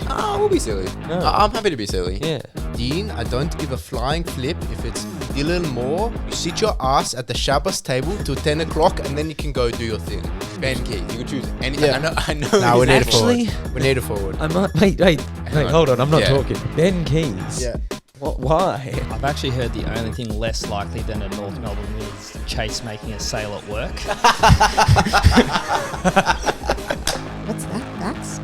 Oh, we'll be silly. No. I'm happy to be silly. Yeah. Dean, I don't give a flying flip if it's Dylan Moore. You sit your ass at the Shabbos table till 10 o'clock and then you can go do your thing. Ben Key, you can choose anything. Yeah. I know. No, we need a forward. We need a forward. I might wait, hold on, I'm not talking. Ben Keys. Yeah. What? Why? I've actually heard the only thing less likely than a North Melbourne win is Chase making a sale at work. What's that? That's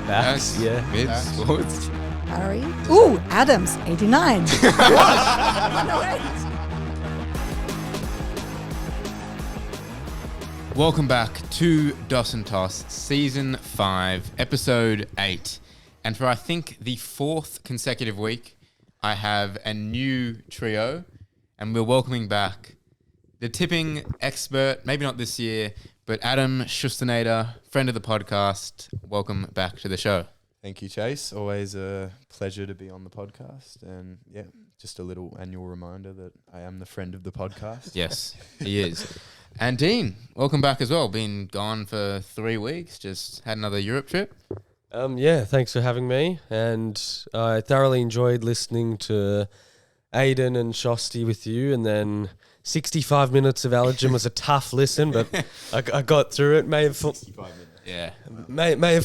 Backs. Yeah. Mids, forwards. Harry. Ooh, Adams, 89. Welcome back to Dos and Toss, Season 5, Episode 8. And for, I think, the 4th consecutive week, I have a new trio. And we're welcoming back the tipping expert, maybe not this year, but Adam Shusternator, friend of the podcast. Welcome back to the show. Thank you, Chase. Always a pleasure to be on the podcast. And yeah, just a little annual reminder that I am the friend of the podcast. Yes, he is. And Dean, welcome back as well. Been gone for 3 weeks, just had another Europe trip. Yeah, thanks for having me. And I thoroughly enjoyed listening to Aiden and Shosty with you. And then 65 minutes of Allergen was a tough listen, but I got through it. May have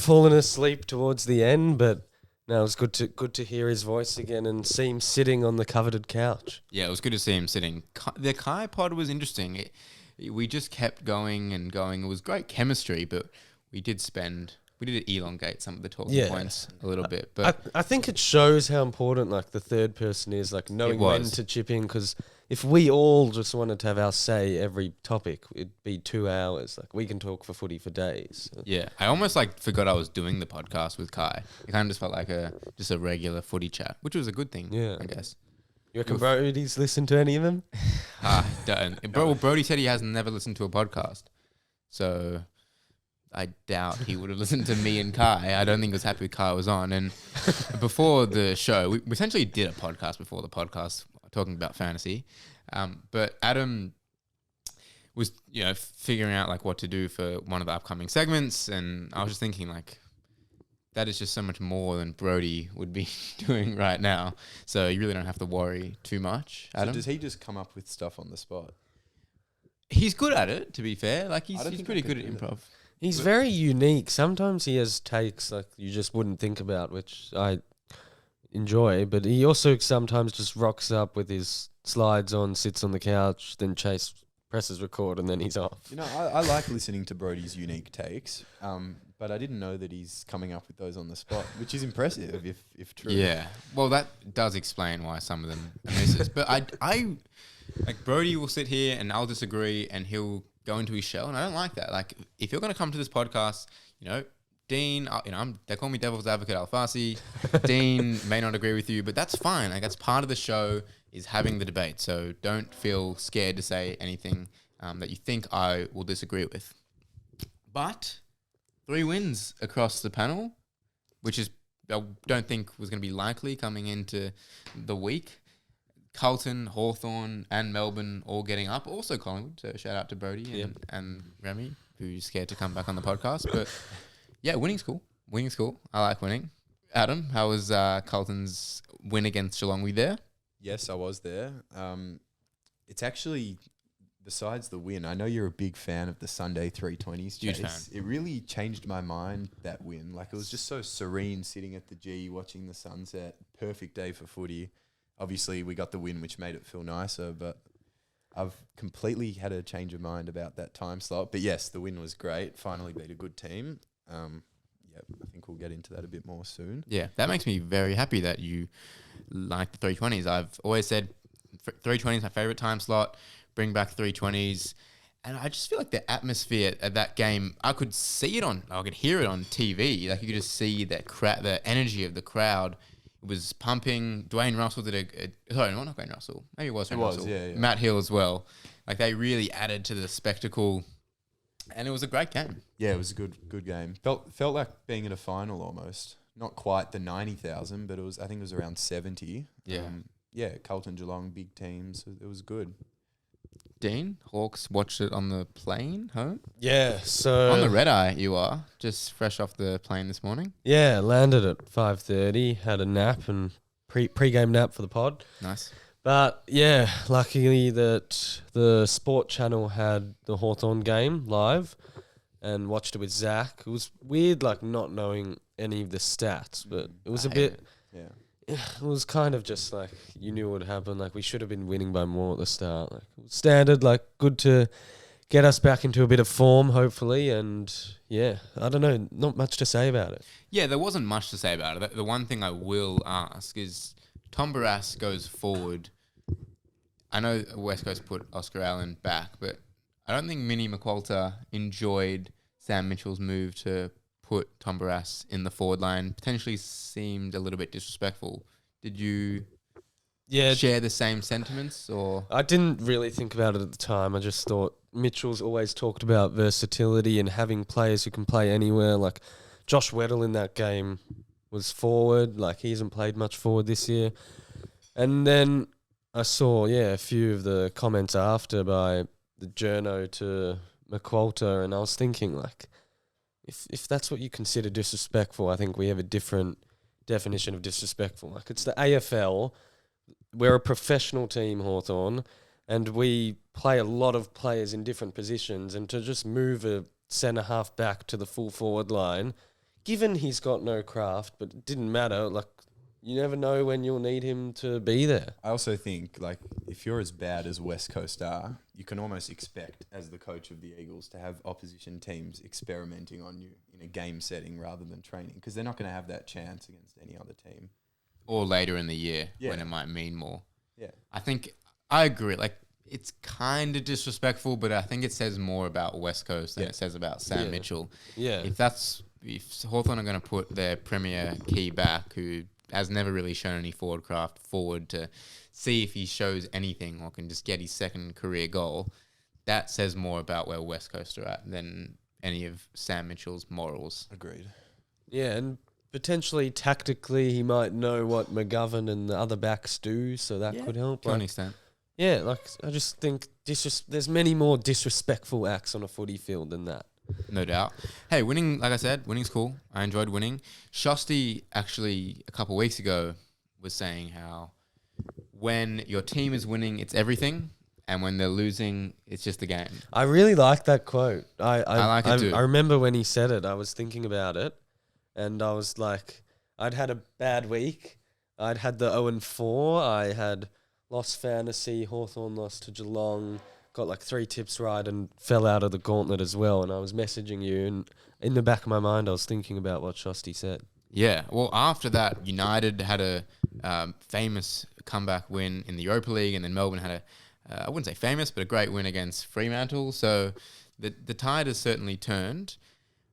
fallen asleep towards the end, but no, it was good to hear his voice again and see him sitting on the coveted couch. Yeah, it was good to see him sitting. The Kai pod was interesting. We just kept going and going. It was great chemistry, but we did elongate some of the talking points a little bit. But I think it shows how important like the third person is, like knowing when to chip in, because if we all just wanted to have our say every topic, it'd be 2 hours. Like we can talk for footy for days. yeah, I almost forgot I was doing the podcast with Kai. It kind of just felt like just a regular footy chat, which was a good thing, I guess. You reckon Brody's listened to any of them? Don't. Brody said he has never listened to a podcast. So I doubt he would have listened to me and Kai. I don't think he was happy Kai was on. And before the show, we essentially did a podcast before the podcast talking about fantasy. But Adam was, figuring out what to do for one of the upcoming segments. And I was just thinking that is just so much more than Brody would be doing right now. So you really don't have to worry too much, Adam. So does he just come up with stuff on the spot? He's good at it, to be fair. He's pretty good at improv. He's very unique. Sometimes he has takes you just wouldn't think about, which I enjoy. But he also sometimes just rocks up with his slides on, sits on the couch, then Chase presses record, and then he's off. I like listening to Brody's unique takes, but I didn't know that he's coming up with those on the spot, which is impressive if true. Yeah, well, that does explain why some of them are misses. But I Brody will sit here and I'll disagree, and he'll go into his shell, and I don't like that. If you're going to come to this podcast, Dean, they call me Devil's Advocate Alfasi. Dean may not agree with you, but that's fine. That's part of the show, is having the debate. So don't feel scared to say anything that you think I will disagree with. But 3 wins across the panel, which I don't think was going to be likely coming into the week. Carlton, Hawthorn and Melbourne all getting up. Also Collingwood, so shout out to Brody and Remy, who's scared to come back on the podcast. But yeah, winning's cool. Winning's cool. I like winning. Adam, how was Carlton's win against Geelong? Were you there? Yes, I was there. It's actually, besides the win, I know you're a big fan of the Sunday 320s, Chase. Huge fan. It really changed my mind, that win. It was just so serene sitting at the G, watching the sunset. Perfect day for footy. Obviously, we got the win, which made it feel nicer, but I've completely had a change of mind about that time slot. But yes, the win was great. Finally beat a good team. I think we'll get into that a bit more soon. Yeah, that makes me very happy that you like the 320s. I've always said 320 is my favorite time slot. Bring back 320s. And I just feel like the atmosphere at that game, I could hear it on TV. You could just see the energy of the crowd. It was pumping. Dwayne Russell did sorry, not Dwayne Russell. Maybe it was Dwayne Russell. Yeah. Matt Hill as well. They really added to the spectacle. And it was a great game. Yeah, it was a good game. Felt like being in a final almost. Not quite the 90,000, but I think it was around 70. Yeah. Carlton, Geelong, big teams. It was good. Dean, Hawks watched it on the plane home. Yeah, so On the red eye, you are just fresh off the plane this morning. yeah, landed at 5:30, had a nap and pre-game nap for the pod. Nice. But yeah, luckily that the Sport Channel had the Hawthorn game live and watched it with Zach. It was weird, like not knowing any of the stats, but it was a bit. Yeah. It was kind of just like you knew what would happen. Like we should have been winning by more at the start. Like it was standard, like good to get us back into a bit of form, hopefully. And yeah, I don't know, not much to say about it. Yeah, there wasn't much to say about it. The one thing I will ask is Tom Barrass goes forward. I know West Coast put Oscar Allen back, but I don't think Minnie McQualter enjoyed Sam Mitchell's move to put Tom Barrass in the forward line. Potentially seemed a little bit disrespectful. Did you share the same sentiments? Or I didn't really think about it at the time. I just thought Mitchell's always talked about versatility and having players who can play anywhere. Like Josh Weddle in that game was forward. Like he hasn't played much forward this year. And then I saw, a few of the comments after by the journo to McQualter, and I was thinking, like, if that's what you consider disrespectful, I think we have a different definition of disrespectful. Like, it's the AFL. We're a professional team, Hawthorn, and we play a lot of players in different positions, and to just move a centre-half back to the full forward line, given he's got no craft, but it didn't matter, like, you never know when you'll need him to be there. I also think, like, if you're as bad as West Coast are, you can almost expect, as the coach of the Eagles, to have opposition teams experimenting on you in a game setting rather than training, because they're not going to have that chance against any other team. or later in the year when it might mean more. Yeah. I think I agree. Like, it's kind of disrespectful, but I think it says more about West Coast than it says about Sam Mitchell. Yeah. If Hawthorn are going to put their premier key back, who has never really shown any forward craft forward, to see if he shows anything or can just get his second career goal, that says more about where West Coast are at than any of Sam Mitchell's morals. Agreed. Yeah, and potentially tactically he might know what McGovern and the other backs do, so that could help. To an extent. Yeah, like I just think there's many more disrespectful acts on a footy field than that. No doubt. Hey, winning, like I said, winning's cool. I enjoyed winning. Shuster actually a couple of weeks ago was saying how when your team is winning, it's everything, and when they're losing, it's just a game. I really like that quote. I like it too. I remember when he said it, I was thinking about it, and I was like, I'd had a bad week. I'd had the 0-4. I had lost fantasy. Hawthorn lost to Geelong. Got like 3 tips right and fell out of the gauntlet as well. And I was messaging you, and in the back of my mind, I was thinking about what Shosty said. Yeah. Well, after that, United had a famous comeback win in the Europa League, and then Melbourne had I wouldn't say famous, but a great win against Fremantle. So the tide has certainly turned.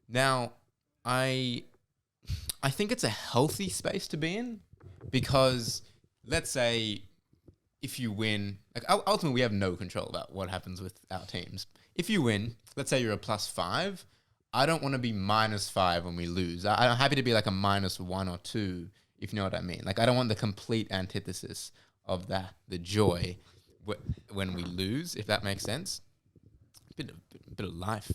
Now, I think it's a healthy space to be in, because let's say if you win, like ultimately we have no control about what happens with our teams. If you win, let's say you're a +5, I don't want to be -5 when we lose. I'm happy to be like a -1 or 2, if you know what I mean. Like, I don't want the complete antithesis of that, the joy when we lose, if that makes sense. Bit of life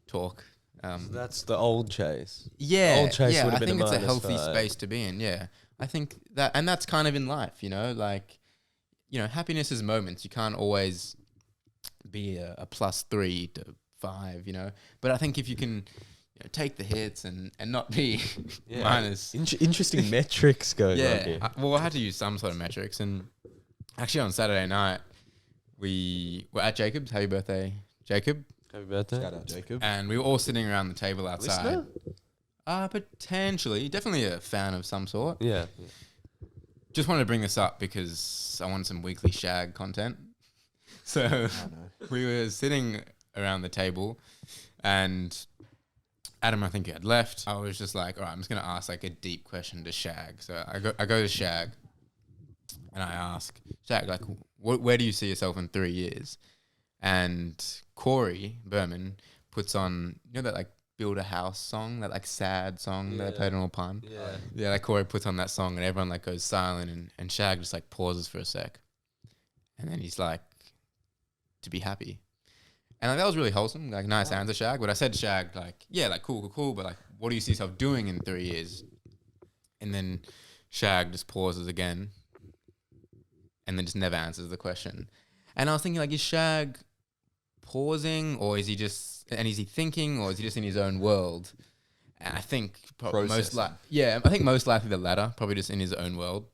talk. So that's the old Chase. Yeah, Old Chase would I have been think a it's a healthy -5. space to be in. Yeah, I think that, and that's kind of in life, like, happiness is moments. You can't always be a +3 to 5, But I think if you can take the hits and not be minus. Interesting metrics going on here. Well, I had to use some sort of metrics, and actually on Saturday night we were at Jacob's. Happy birthday, Jacob! Happy birthday. Shout out, Jacob. And we were all sitting around the table outside. Listener? Potentially, definitely a fan of some sort. Yeah. Just wanted to bring this up because I want some weekly shag content. So we were sitting around the table, and Adam, I think he had left. I was just like, all right, I'm just going to ask like a deep question to Shag. So I go to Shag, and I ask Shag, like, where do you see yourself in 3 years? And Corey Berman puts on, that like Build a House song, that like sad song that I played on All Pun. Yeah, like Corey puts on that song, and everyone like goes silent, and Shag just like pauses for a sec. And then he's like, to be happy. And like, that was really wholesome, like nice answer, Shag. But I said to Shag, like, yeah, like cool, but like, what do you see yourself doing in 3 years? And then Shag just pauses again, and then just never answers the question. And I was thinking, like, is Shag pausing, or is he just, and is he thinking, or is he just in his own world? And I think most likely the latter, probably just in his own world.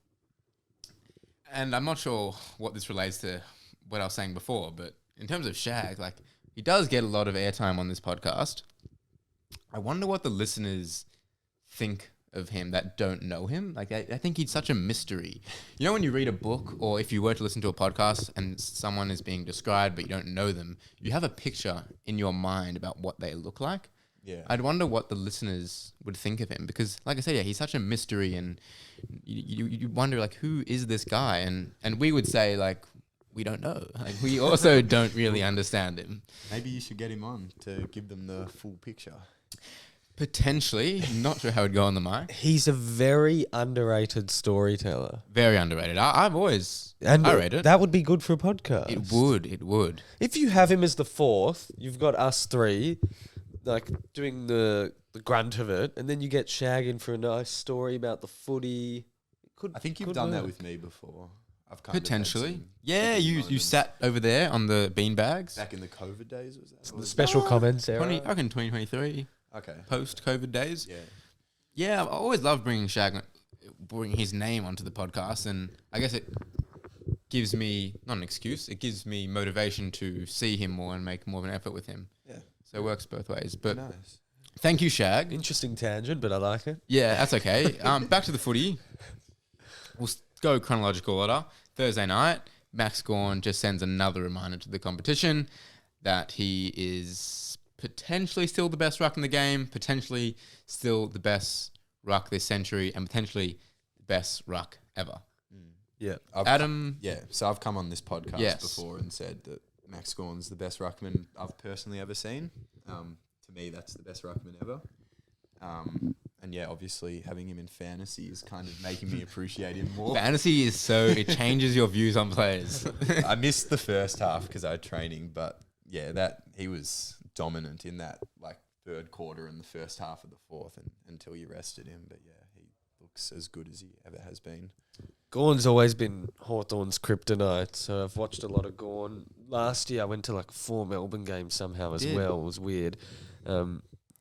And I'm not sure what this relates to what I was saying before, but in terms of Shag, like, he does get a lot of airtime on this podcast. I wonder what the listeners think of him that don't know him. Like, I think he's such a mystery. You know, when you read a book, or if you were to listen to a podcast and someone is being described but you don't know them, you have a picture in your mind about what they look like. Yeah. I'd wonder what the listeners would think of him, because, like I said, yeah, he's such a mystery, and you wonder, like, who is this guy? And we would say, like, we don't know. Like, we also don't really understand him. Maybe you should get him on to give them the full picture. Potentially. Not sure how it'd go on the mic. He's a very underrated storyteller. Very underrated. I rate it. That would be good for a podcast. It would. If you have him as the fourth, you've got us three, like, doing the grunt of it, and then you get Shag in for a nice story about the footy. I think you've done that with me before. I've kind Potentially. of Yeah, you sat over there on the beanbags. back in the COVID days, was that? The special comments era. I reckon 2023, Okay. post-COVID days. Yeah. Yeah, I always loved bringing Shag, bringing his name onto the podcast, and I guess it gives me, not an excuse, it gives me motivation to see him more and make more of an effort with him. Yeah. So it works both ways. But Nice. thank you, Shag. Interesting tangent, but I like it. Yeah, that's okay. Back to the footy. We'll go chronological order. Thursday night, Max Gawn just sends another reminder to the competition that he is potentially still the best ruck in the game, potentially still the best ruck this century, and potentially the best ruck ever. Yeah. Adam? So I've come on this podcast Yes. before and said that Max Gawn's the best ruckman I've personally ever seen. To me, that's the best ruckman ever. And yeah, obviously having him in fantasy is kind of making me appreciate him more. Fantasy is it changes your views on players. I missed the first half because I had training, but yeah, that he was dominant in that, like, third quarter and the first half of the fourth, and until you rested him. But yeah, he looks as good as he ever has been. Gawn's always been Hawthorn's kryptonite, so I've watched a lot of Gawn. Last year I went to like 4 Melbourne games somehow as well. It was weird.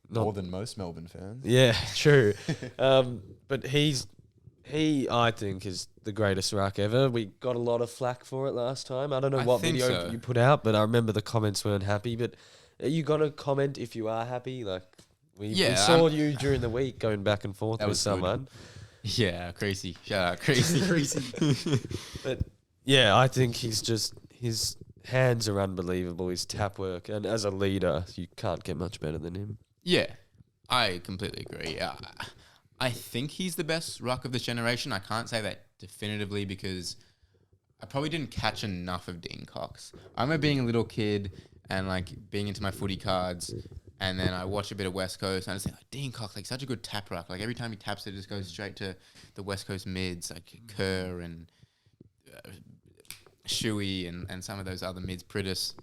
More than most Melbourne fans. Yeah, true. But he, I think, is the greatest ruck ever. We got a lot of flack for it last time. I don't know what think video so. you put out, but I remember the comments weren't happy. But you got to comment if you are happy. Like, we saw you during the week going back and forth with someone. Yeah, crazy. Shout out, crazy. But yeah, I think his hands are unbelievable. His tap work, and as a leader, you can't get much better than him. Yeah, I completely agree. I think he's the best ruck of this generation. I can't say that definitively because I probably didn't catch enough of Dean Cox. I remember being a little kid and like being into my footy cards, and then I watch a bit of West Coast and I just think, like, Dean Cox, like, such a good tap ruck. Like, every time he taps it just goes straight to the West Coast mids, like Kerr and Shuey and some of those other mids, Pritis.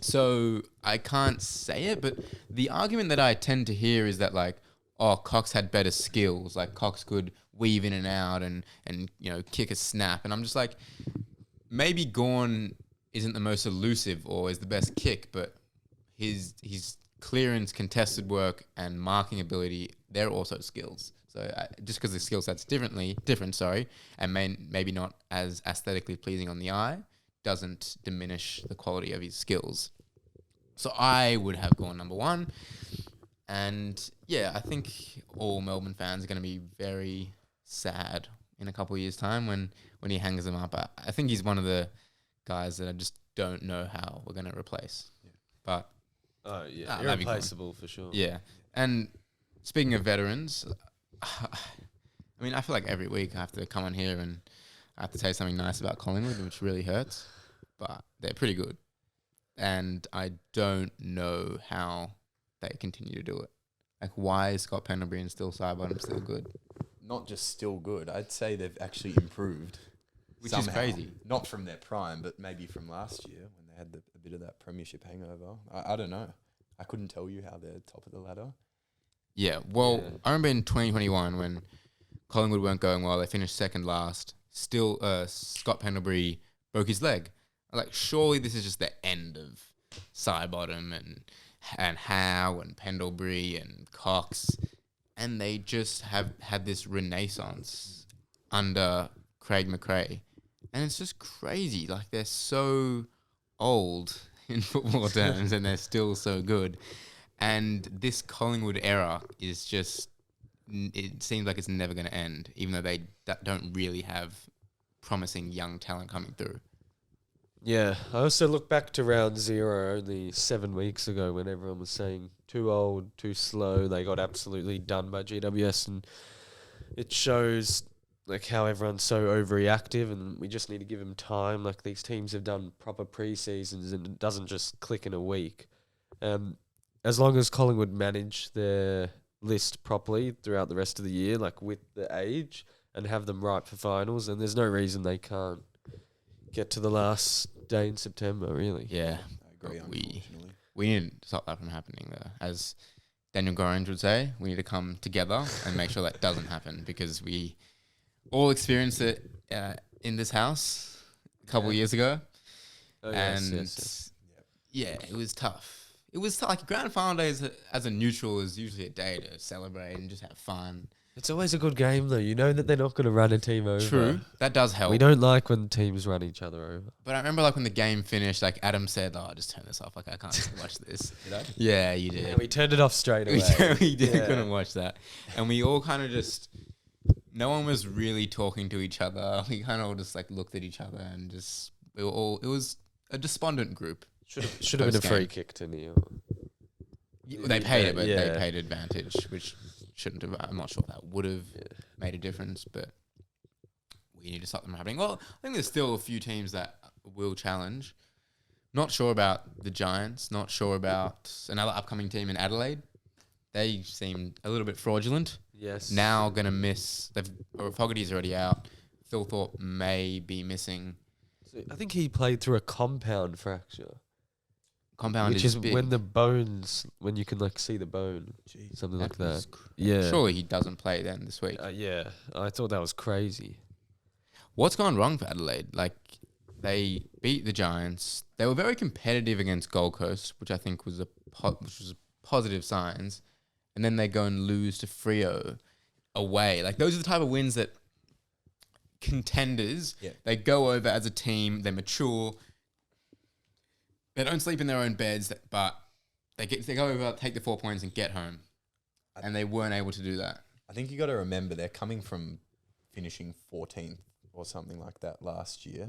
So I can't say it, but the argument that I tend to hear is that, like, oh, Cox had better skills. Like, Cox could weave in and out and you know, kick a snap. And I'm just like, maybe Gawn isn't the most elusive or is the best kick, but his clearance, contested work, and marking ability, they're also skills. So just because the skill set's different, and maybe not as aesthetically pleasing on the eye, doesn't diminish the quality of his skills. So I would have Gawn number one. And yeah, I think all Melbourne fans are going to be very sad in a couple of years' time when he hangs them up. I think he's one of the guys that I just don't know how we're going to replace. Yeah. But oh yeah, irreplaceable for sure. Yeah. And speaking of veterans, I mean, I feel like every week I have to come on here and I have to say something nice about Collingwood, which really hurts, but they're pretty good. And I don't know how they continue to do it. Like, why is Scott Pendlebury and still Sidebottom still good? Not just still good. I'd say they've actually improved. Which somehow. is crazy. Not from their prime, but maybe from last year when they had a bit of that premiership hangover. I don't know. I couldn't tell you how they're top of the ladder. Yeah, well, I remember in 2021 when Collingwood weren't going well, they finished second last. Still, Scott Pendlebury broke his leg. I was like, surely this is just the end of Sidebottom and Howe and Pendlebury and Cox, and they just have had this renaissance under Craig McRae, and it's just crazy. Like, they're so old in football terms, and they're still so good. And this Collingwood era is just, it seems like it's never going to end, even though they don't really have promising young talent coming through. Yeah, I also look back to round 0 only 7 weeks ago when everyone was saying too old, too slow. They got absolutely done by GWS, and it shows like how everyone's so overreactive, and we just need to give them time. Like, these teams have done proper pre-seasons, and it doesn't just click in a week. As long as Collingwood manage their list properly throughout the rest of the year, like with the age, and have them ripe for finals, and there's no reason they can't get to the last day in September, really. Yeah, I agree, unfortunately. we need to stop that from happening, though. As Daniel Gorringe would say, we need to come together and make sure that doesn't happen, because we all experienced it in this house a couple of years ago. Oh, and yes. yeah, it was tough. It was tough. Like, grand final days as a neutral is usually a day to celebrate and just have fun. It's always a good game, though. You know that they're not going to run a team over. True, that does help. We don't like when teams run each other over. But I remember, like, when the game finished, like, Adam said, "Oh, just turn this off. Like, I can't watch this." Did I? Yeah, you did. Yeah, we turned it off straight away. we did. Yeah. Couldn't watch that, and we all kind of just. No one was really talking to each other. We kind of all just like looked at each other and just we were all. It was a despondent group. Should have been a free kick to Neil. They paid it, but they Yeah. paid advantage, which shouldn't have. I'm not sure if that would have made a difference, but we need to stop them happening. Well, I think there's still a few teams that will challenge. Not sure about the Giants. Not sure about another upcoming team in Adelaide. They seem a little bit fraudulent. Yes. Now going to miss. Fogarty's already out. Phil Thorpe may be missing. So I think he played through a compound fracture, Compound which is is big. when you can like see the bone, something like that. was Yeah. Surely he doesn't play then this week. Yeah. I thought that was crazy. What's gone wrong for Adelaide? Like, they beat the Giants. They were very competitive against Gold Coast, which I think was which was positive signs. And then they go and lose to Freo away. Like, those are the type of wins that contenders, they go over as a team, they mature, they don't sleep in their own beds, but they go over, take the 4 points and get home. And they weren't able to do that. I think you got to remember they're coming from finishing 14th or something like that last year.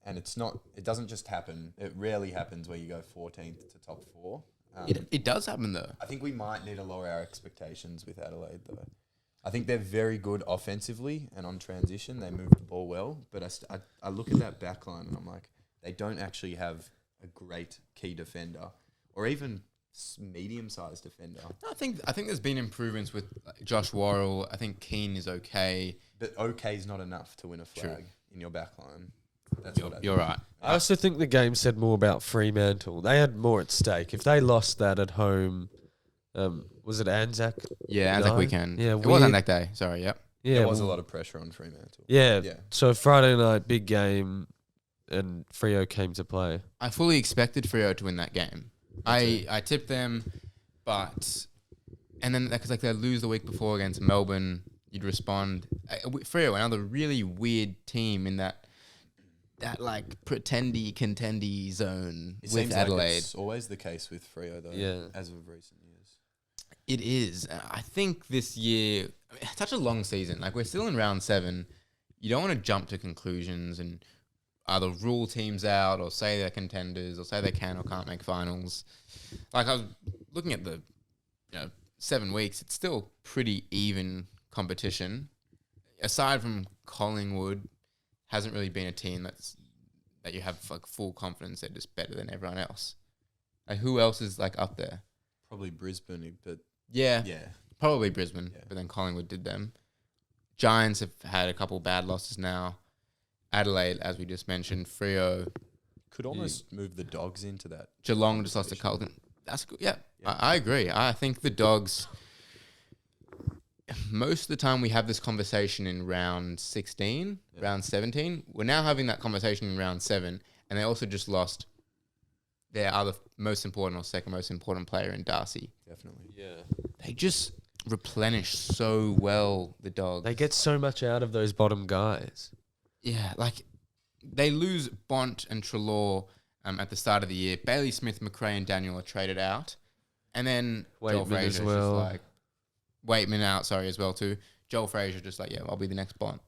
And it doesn't just happen. It rarely happens where you go 14th to top 4. It does happen, though. I think we might need to lower our expectations with Adelaide, though. I think they're very good offensively and on transition. They move the ball well. But I look at that back line and I'm like, they don't actually have a great key defender or even medium-sized defender. I think there's been improvements with Josh Worrell. I think Keane is okay. But okay is not enough to win a flag in your back line. That's You're right. I also think the game said more about Fremantle. They had more at stake. If they lost that at home, was it Anzac? Yeah, Anzac No? weekend. Yeah, it was Anzac Day. Sorry, yep. Yeah, There was a lot of pressure on Fremantle. Yeah. Yeah. So Friday night, big game, and Freo came to play. I fully expected Freo to win that game. I tipped them, and then because like they lose the week before against Melbourne, you'd respond. Freo, another really weird team in that like contendy zone It with seems Adelaide. like it's always the case with Freo, though, Yeah. as of recent years. It is. I think this year, it's such a long season. Like, we're still in round 7. You don't want to jump to conclusions and either rule teams out or say they're contenders or say they can or can't make finals. Like, I was looking at the 7 weeks. It's still pretty even competition. Aside from Collingwood, hasn't really been a team that you have like full confidence they're just better than everyone else. Like, who else is like up there? Probably Brisbane, but Yeah. Probably Brisbane, Yeah. but then Collingwood did them. Giants have had a couple bad losses now. Adelaide, as we just mentioned, Freo. Could almost move the Dogs into that. Geelong just lost to Carlton. That's good. Yeah, I agree. I think the Dogs, most of the time we have this conversation in round 16, round 17. We're now having that conversation in round 7, and they also just lost their other most important or second most important player in Darcy. Definitely. Yeah. They just replenish so well, the Dogs. They get so much out of those bottom guys. Yeah, like they lose Bont and Treloar at the start of the year. Bailey Smith, McRae, and Daniel are traded out. And then Joel Waitman Fraser as is well. just like... Waitman out, sorry, as well too. Joel Fraser just like, yeah, I'll be the next Bont.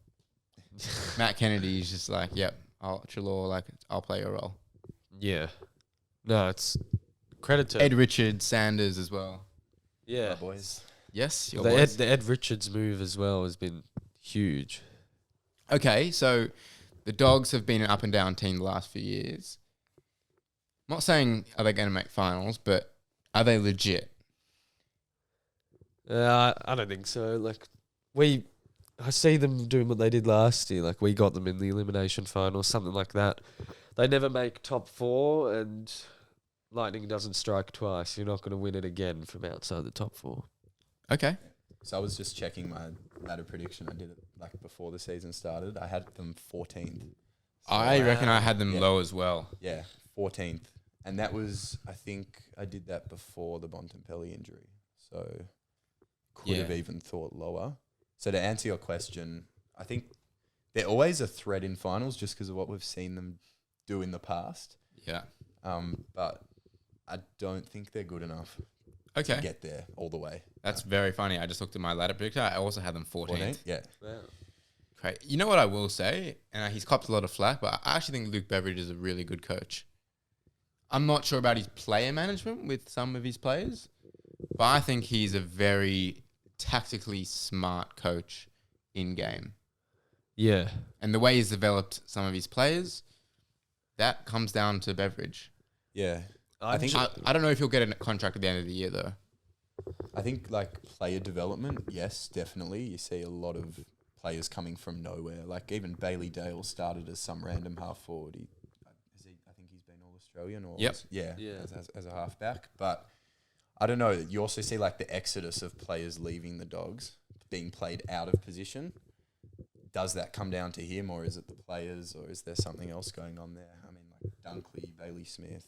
Matt Kennedy is just like, yep, Treloar, like, I'll play your role. Yeah. No, it's credit to Ed Richards, Sanders as well. Yeah. My boys. Yes, your The boys. Ed Richards move as well has been huge. Okay, so the Dogs have been an up and down team the last few years. I'm not saying are they going to make finals, but are they legit? I don't think so. Like I see them doing what they did last year. Like we got them in the elimination final, something like that. They never make top 4, and lightning doesn't strike twice. You're not going to win it again from outside the top 4. Okay. So I was just checking my ladder prediction. I did it like before the season started. I had them 14th. So I reckon I had them Yeah. low as well. Yeah, 14th. And that was, I think I did that before the Bontempelli injury. So could have even thought lower. So to answer your question, I think they're always a threat in finals just because of what we've seen them do in the past. Yeah. But I don't think they're good enough Okay. to get there all the way. That's very funny. I just looked at my ladder predictor. I also had them 14th. 14th? Yeah. Wow. Great. You know what I will say? And he's copped a lot of flack, but I actually think Luke Beveridge is a really good coach. I'm not sure about his player management with some of his players, but I think he's a very tactically smart coach in game. Yeah. And the way he's developed some of his players, that comes down to Beveridge. Yeah. I think I don't know if he'll get a contract at the end of the year, though. I think like player development, yes, definitely. You see a lot of players coming from nowhere. Like even Bailey Dale started as some random half forward. I think he's been all Australian or Yep. yeah, Yeah. as a halfback. But I don't know. You also see like the exodus of players leaving the Dogs, being played out of position. Does that come down to him, or is it the players, or is there something else going on there? I mean, like Dunkley, Bailey Smith,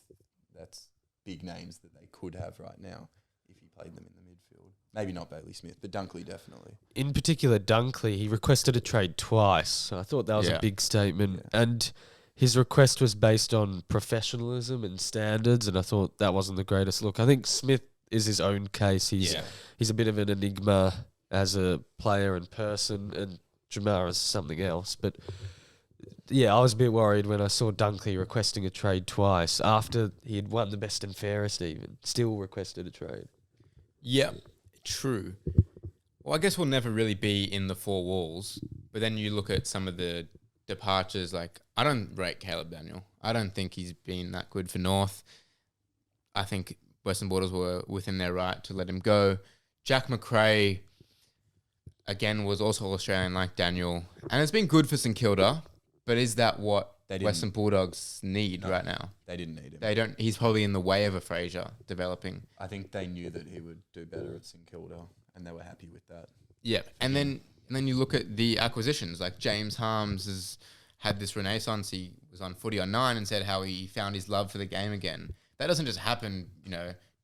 that's big names that they could have right now if he played them in the midfield. Maybe not Bailey Smith, but Dunkley definitely. in particular, Dunkley, he requested a trade twice. So I thought that was Yeah. a big statement. Yeah. And his request was based on professionalism and standards, and I thought that wasn't the greatest look. I think Smith is his own case. He's a bit of an enigma as a player and person, and Jamar is something else. But yeah, I was a bit worried when I saw Dunkley requesting a trade twice after he had won the best and fairest even. Still requested a trade. Yeah, true. Well, I guess we'll never really be in the four walls, but then you look at some of the departures, like, I don't rate Caleb Daniel. I don't think he's been that good for North. I think Western Bulldogs were within their right to let him go. Jack McRae, again, was also Australian like Daniel, and it's been good for St Kilda, but is that what Western Bulldogs need right now? They didn't need him. They don't. He's probably in the way of a Fraser developing. I think they knew that he would do better at St Kilda, and they were happy with that. Yeah, and then you look at the acquisitions. Like James Harms has had this renaissance. He was on Footy on 9 and said how he found his love for the game again. That doesn't just happen,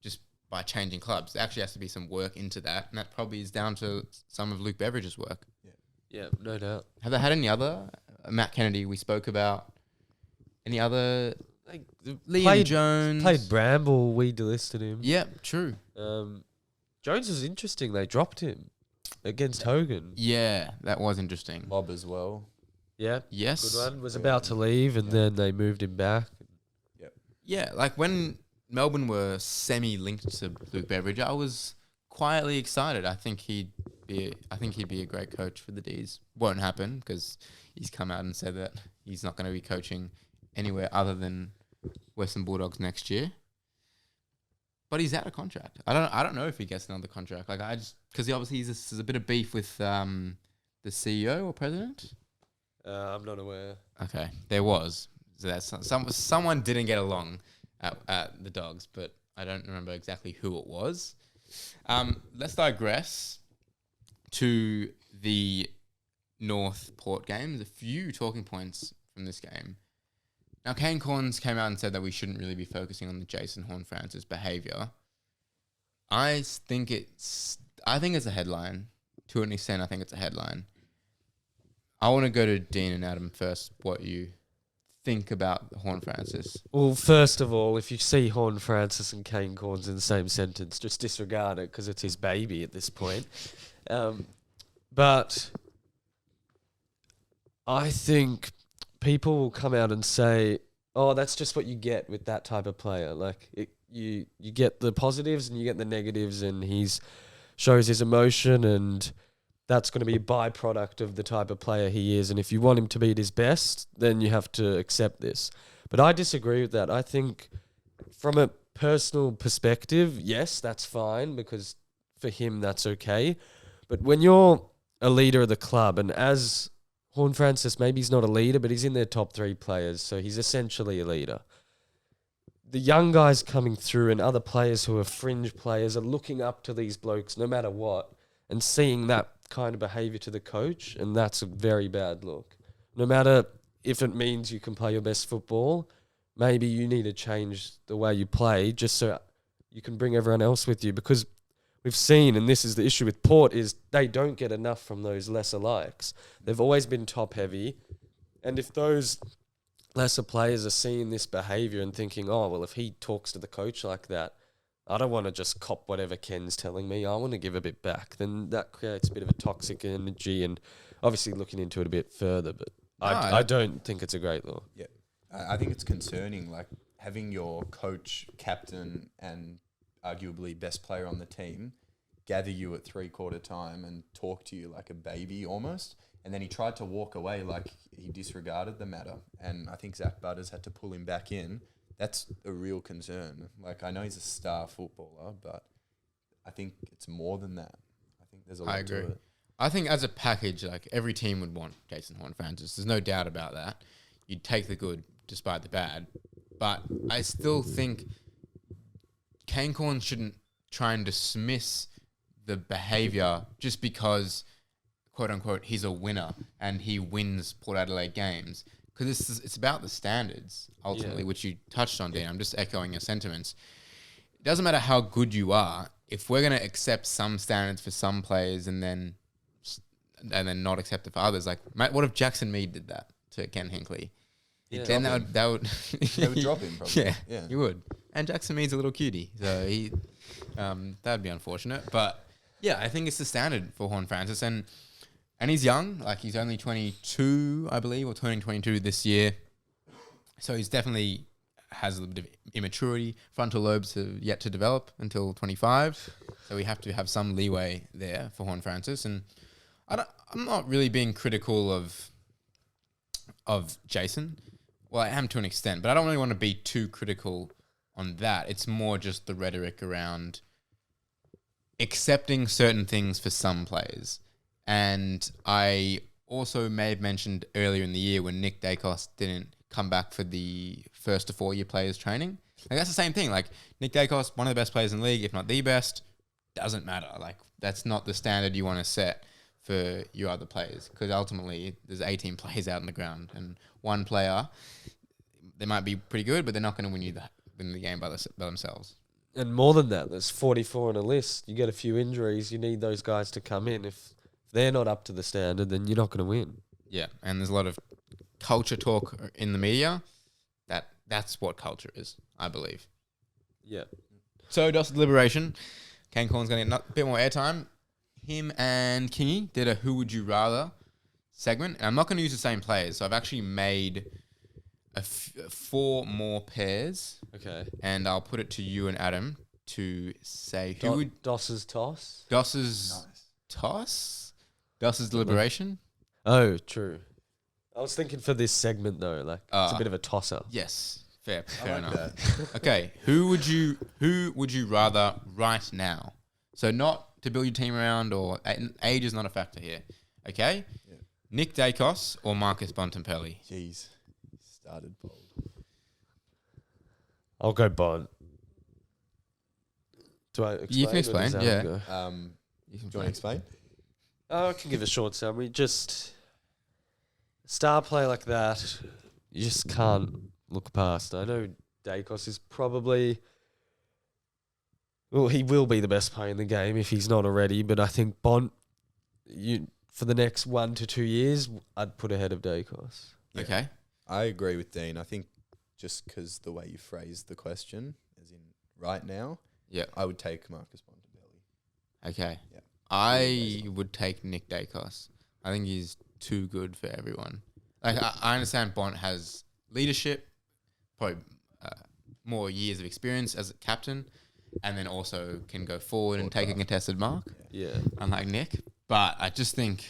just by changing clubs. There actually has to be some work into that, and that probably is down to some of Luke Beveridge's work. Yeah, no doubt. Have they had any other? Matt Kennedy, we spoke about. Any other? Like, Liam Jones. Played Bramble, we delisted him. Yeah, true. Jones was interesting. They dropped him against Hogan. Yeah, that was interesting. Bob as well. Yeah, Yes. good one. Was about to leave, and then they moved him back. Yeah, like when Melbourne were semi-linked to Luke Beveridge, I was quietly excited. I think he'd be a great coach for the D's. Won't happen because he's come out and said that he's not going to be coaching anywhere other than Western Bulldogs next year. But he's out of contract. I don't know if he gets another contract. Like because obviously there's a bit of beef with the CEO or president. I'm not aware. Okay, there was. So that's someone didn't get along at the Dogs, but I don't remember exactly who it was. Let's digress to the North Port game. There's a few talking points from this game. Now, Kane Corns came out and said that we shouldn't really be focusing on the Jason Horne-Francis behaviour. I think it's a headline. To an extent, I think it's a headline. I want to go to Dean and Adam first. What you think about Horne-Francis? Well, first of all, if you see Horne-Francis and Kane Corns in the same sentence, just disregard it because it's his baby at this point. But I think people will come out and say, "Oh, that's just what you get with that type of player." Like you get the positives and you get the negatives, and he's shows his emotion, and that's going to be a byproduct of the type of player he is. And if you want him to be at his best, then you have to accept this. But I disagree with that. I think from a personal perspective, yes, that's fine because for him that's okay. But when you're a leader of the club, and as Horne-Francis, maybe he's not a leader, but he's in their top 3 players, so he's essentially a leader. The young guys coming through and other players who are fringe players are looking up to these blokes no matter what and seeing that kind of behaviour to the coach, and that's a very bad look. No matter if it means you can play your best football, maybe you need to change the way you play just so you can bring everyone else with you, because we've seen, and this is the issue with Port, is they don't get enough from those lesser likes. They've always been top heavy, and if those lesser players are seeing this behaviour and thinking, oh, well, if he talks to the coach like that, I don't want to just cop whatever Ken's telling me, I want to give a bit back, then that creates a bit of a toxic energy, and obviously looking into it a bit further, but I don't think it's a great law. Yeah, I think it's concerning, like having your coach, captain, and arguably best player on the team gather you at 3/4 time and talk to you like a baby almost. And then he tried to walk away like he disregarded the matter. And I think Zach Butters had to pull him back in. That's a real concern. Like, I know he's a star footballer, but I think it's more than that. I think there's a lot to it. I think as a package, like every team would want Jason Horne-Francis. There's no doubt about that. You'd take the good despite the bad. But I still think Kane Corns shouldn't try and dismiss the behaviour just because, quote unquote, he's a winner and he wins Port Adelaide games. Because it's about the standards, ultimately, which you touched on, Dean. I'm just echoing your sentiments. It doesn't matter how good you are. If we're going to accept some standards for some players and then not accept it for others, like, what if Jackson Mead did that to Ken Hinkley? Yeah. Then that would They would drop him, probably. Yeah, you would. And Jackson Mead's a little cutie, so that'd be unfortunate. But yeah, I think it's the standard for Horne-Francis, and he's young, like he's only 22, I believe, or turning 22 this year. So he's definitely has a little bit of immaturity. Frontal lobes have yet to develop until 25, so we have to have some leeway there for Horne-Francis. And I'm not really being critical of Jason. Well, I am to an extent, but I don't really want to be too critical on that. It's more just the rhetoric around accepting certain things for some players. And I also may have mentioned earlier in the year when Nick Dacos didn't come back for the 1st to 4 year players training. Like, that's the same thing. Like, Nick Dacos, one of the best players in the league, if not the best, doesn't matter. Like, that's not the standard you want to set for your other players, because ultimately there's 18 players out on the ground, and one player, they might be pretty good, but they're not going to win the game by themselves. And more than that, there's 44 on a list. You get a few injuries, you need those guys to come in. If they're not up to the standard, then you're not going to win. Yeah, and there's a lot of culture talk in the media. That's what culture is, I believe. Yeah. So, Dustin Liberation, Kane Corns going to get a bit more airtime. Him and Kingy did a Who Would You Rather segment. And I'm not going to use the same players, so I've actually made 4 more pairs. Okay. And I'll put it to you and Adam to say Doss's toss? Doss's toss? Doss's deliberation? Oh, true. I was thinking for this segment though, like it's a bit of a tosser. Yes. Fair I like enough. that. Okay. Who would you rather right now? So not to build your team around, or age is not a factor here. Okay? Yeah. Nick Dacos or Marcus Bontempelli? Jeez. Started bold. I'll go Bond. Do I explain? You can or explain, does Adam yeah. go? You can Do you want play. to explain? I can give a short summary. Just star play like that, you just can't look past. I know Dacos is probably, well, he will be the best player in the game if he's not already. But I think Bont, for the next 1 to 2 years, I'd put ahead of Dacos. Okay. I agree with Dean. I think just because the way you phrased the question, as in right now, Yeah. I would take Marcus Bontempelli. Okay. Yeah. I would take Nick Dacos. I think he's too good for everyone. Like I understand Bont has leadership, probably more years of experience as a captain, and then also can go forward and take a contested mark, Yeah. unlike Nick. But I just think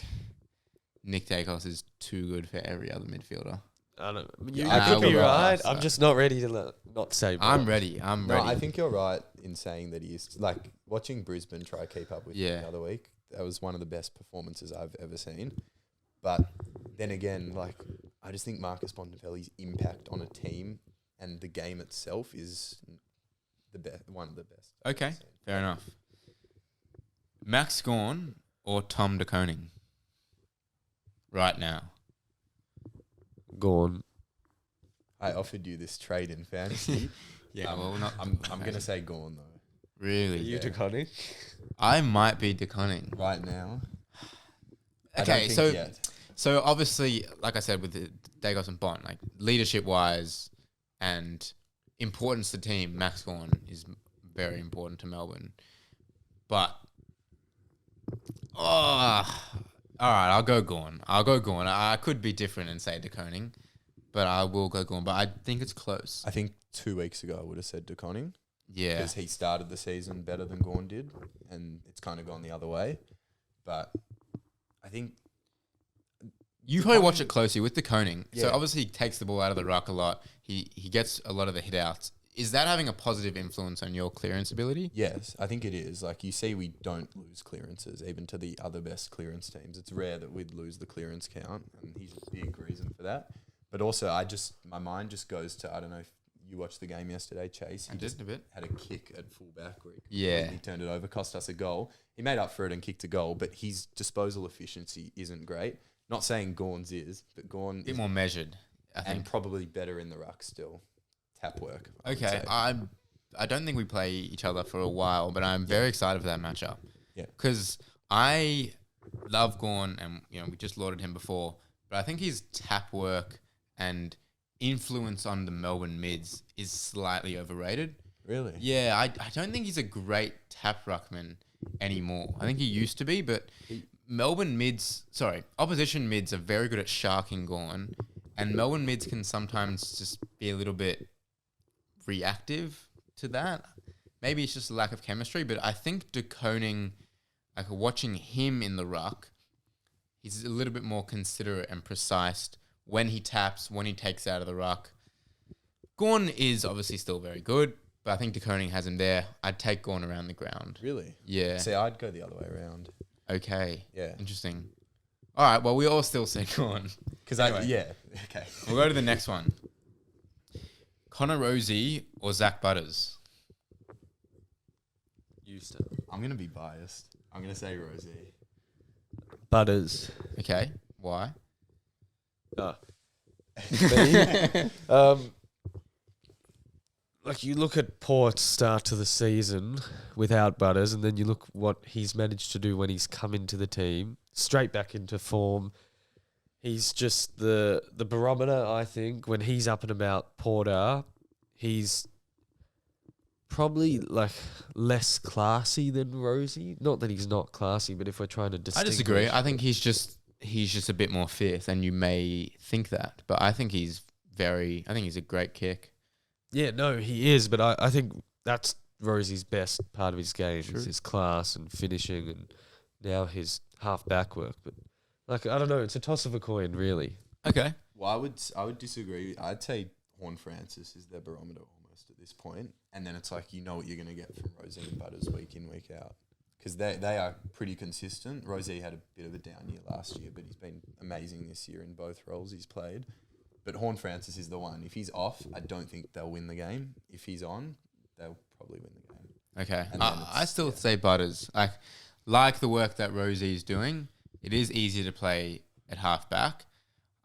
Nick Dacos is too good for every other midfielder. I don't. Yeah, You I could think be you're right. right, I'm so- just not ready to not say. I'm Bont. ready. I'm No, ready. I think you're right in saying that he is, like, watching Brisbane try to keep up with him Yeah. the other week. That was one of the best performances I've ever seen. But then again, like, I just think Marcus Bontempelli's impact on a team and the game itself is the best, one of the best. Okay, fair enough. Max Gawn or Tom de Koning? Right now. Gone. I offered you this trade in fantasy. Yeah, well, not. I'm gonna say Gorn though. Really? You to Connie? I might be de Koning. Right now. I don't Okay, think so yet. so obviously, like I said, with the Dacos and Bont, like leadership wise and importance to the team, Max Gawn is very important to Melbourne. But all right, I'll go Gawn. I could be different and say de Koning, but I will go Gawn. But I think it's close. I think 2 weeks ago I would have said De Koning Yeah. because he started the season better than Gorn did, and it's kind of gone the other way. But I think You probably watch it closely with the Koning. So Yeah. obviously he takes the ball out of the ruck a lot. He gets a lot of the hit outs. Is that having a positive influence on your clearance ability? yes, I think it is. Like, you see, we don't lose clearances even to the other best clearance teams. It's rare that we'd lose the clearance count, and he's a big reason for that. But also, my mind just goes to, I don't know if you watched the game yesterday, Chase. I He just did a bit. had a kick at fullback where Yeah. he turned it over, cost us a goal. He made up for it and kicked a goal, but his disposal efficiency isn't great. Not saying Gorn's is, but Gorn A bit is more measured, I and think. probably better in the ruck still. Tap work. I would Okay, say. I don't think we play each other for a while, but I'm very excited for that matchup. Yeah. Because I love Gawn, and we just lauded him before, but I think his tap work and influence on the Melbourne mids is slightly overrated. Really? Yeah, I don't think he's a great tap ruckman anymore. I think he used to be, but opposition mids are very good at sharking Gawn, and Melbourne mids can sometimes just be a little bit reactive to that. Maybe it's just a lack of chemistry, but I think de Koning, like watching him in the ruck, he's a little bit more considerate and precise when he taps, when he takes out of the ruck. Gawn is obviously still very good, but I think de Koning has him there. I'd take Gawn around the ground. Really? Yeah. See, I'd go the other way around. Okay. Yeah. Interesting. All right. Well, we all still say Gawn. Because Anyway. Okay. We'll go to the next one. Connor Rosie or Zach Butters? Houston. I'm going to be biased. I'm going to say Rosie. Butters. Okay. Why? Me? Like, you look at Port's start to the season without Butters, and then you look what he's managed to do when he's come into the team, straight back into form. He's just the barometer, I think. When he's up and about Porter, he's probably like less classy than Rosie. Not that he's not classy, but if we're trying to I distinguish, disagree. I think he's just a bit more fierce, and you may think that, but I think he's a great kick. Yeah, no, he is, but I think that's Rosie's best part of his game True. is his class and finishing, and now his half back work. But like, I don't know, it's a toss of a coin, really. Okay. Well, I would disagree. I'd say Horn Francis is their barometer almost at this point. And then it's like, you know what you're going to get from Rosie and Butters week in, week out. Because they are pretty consistent. Rosie had a bit of a down year last year, but he's been amazing this year in both roles he's played. But Horn Francis is the one. If he's off, I don't think they'll win the game. If he's on, they'll probably win the game. Okay. And then I still say Butters. Like the work that Rosie's doing, it is easier to play at halfback.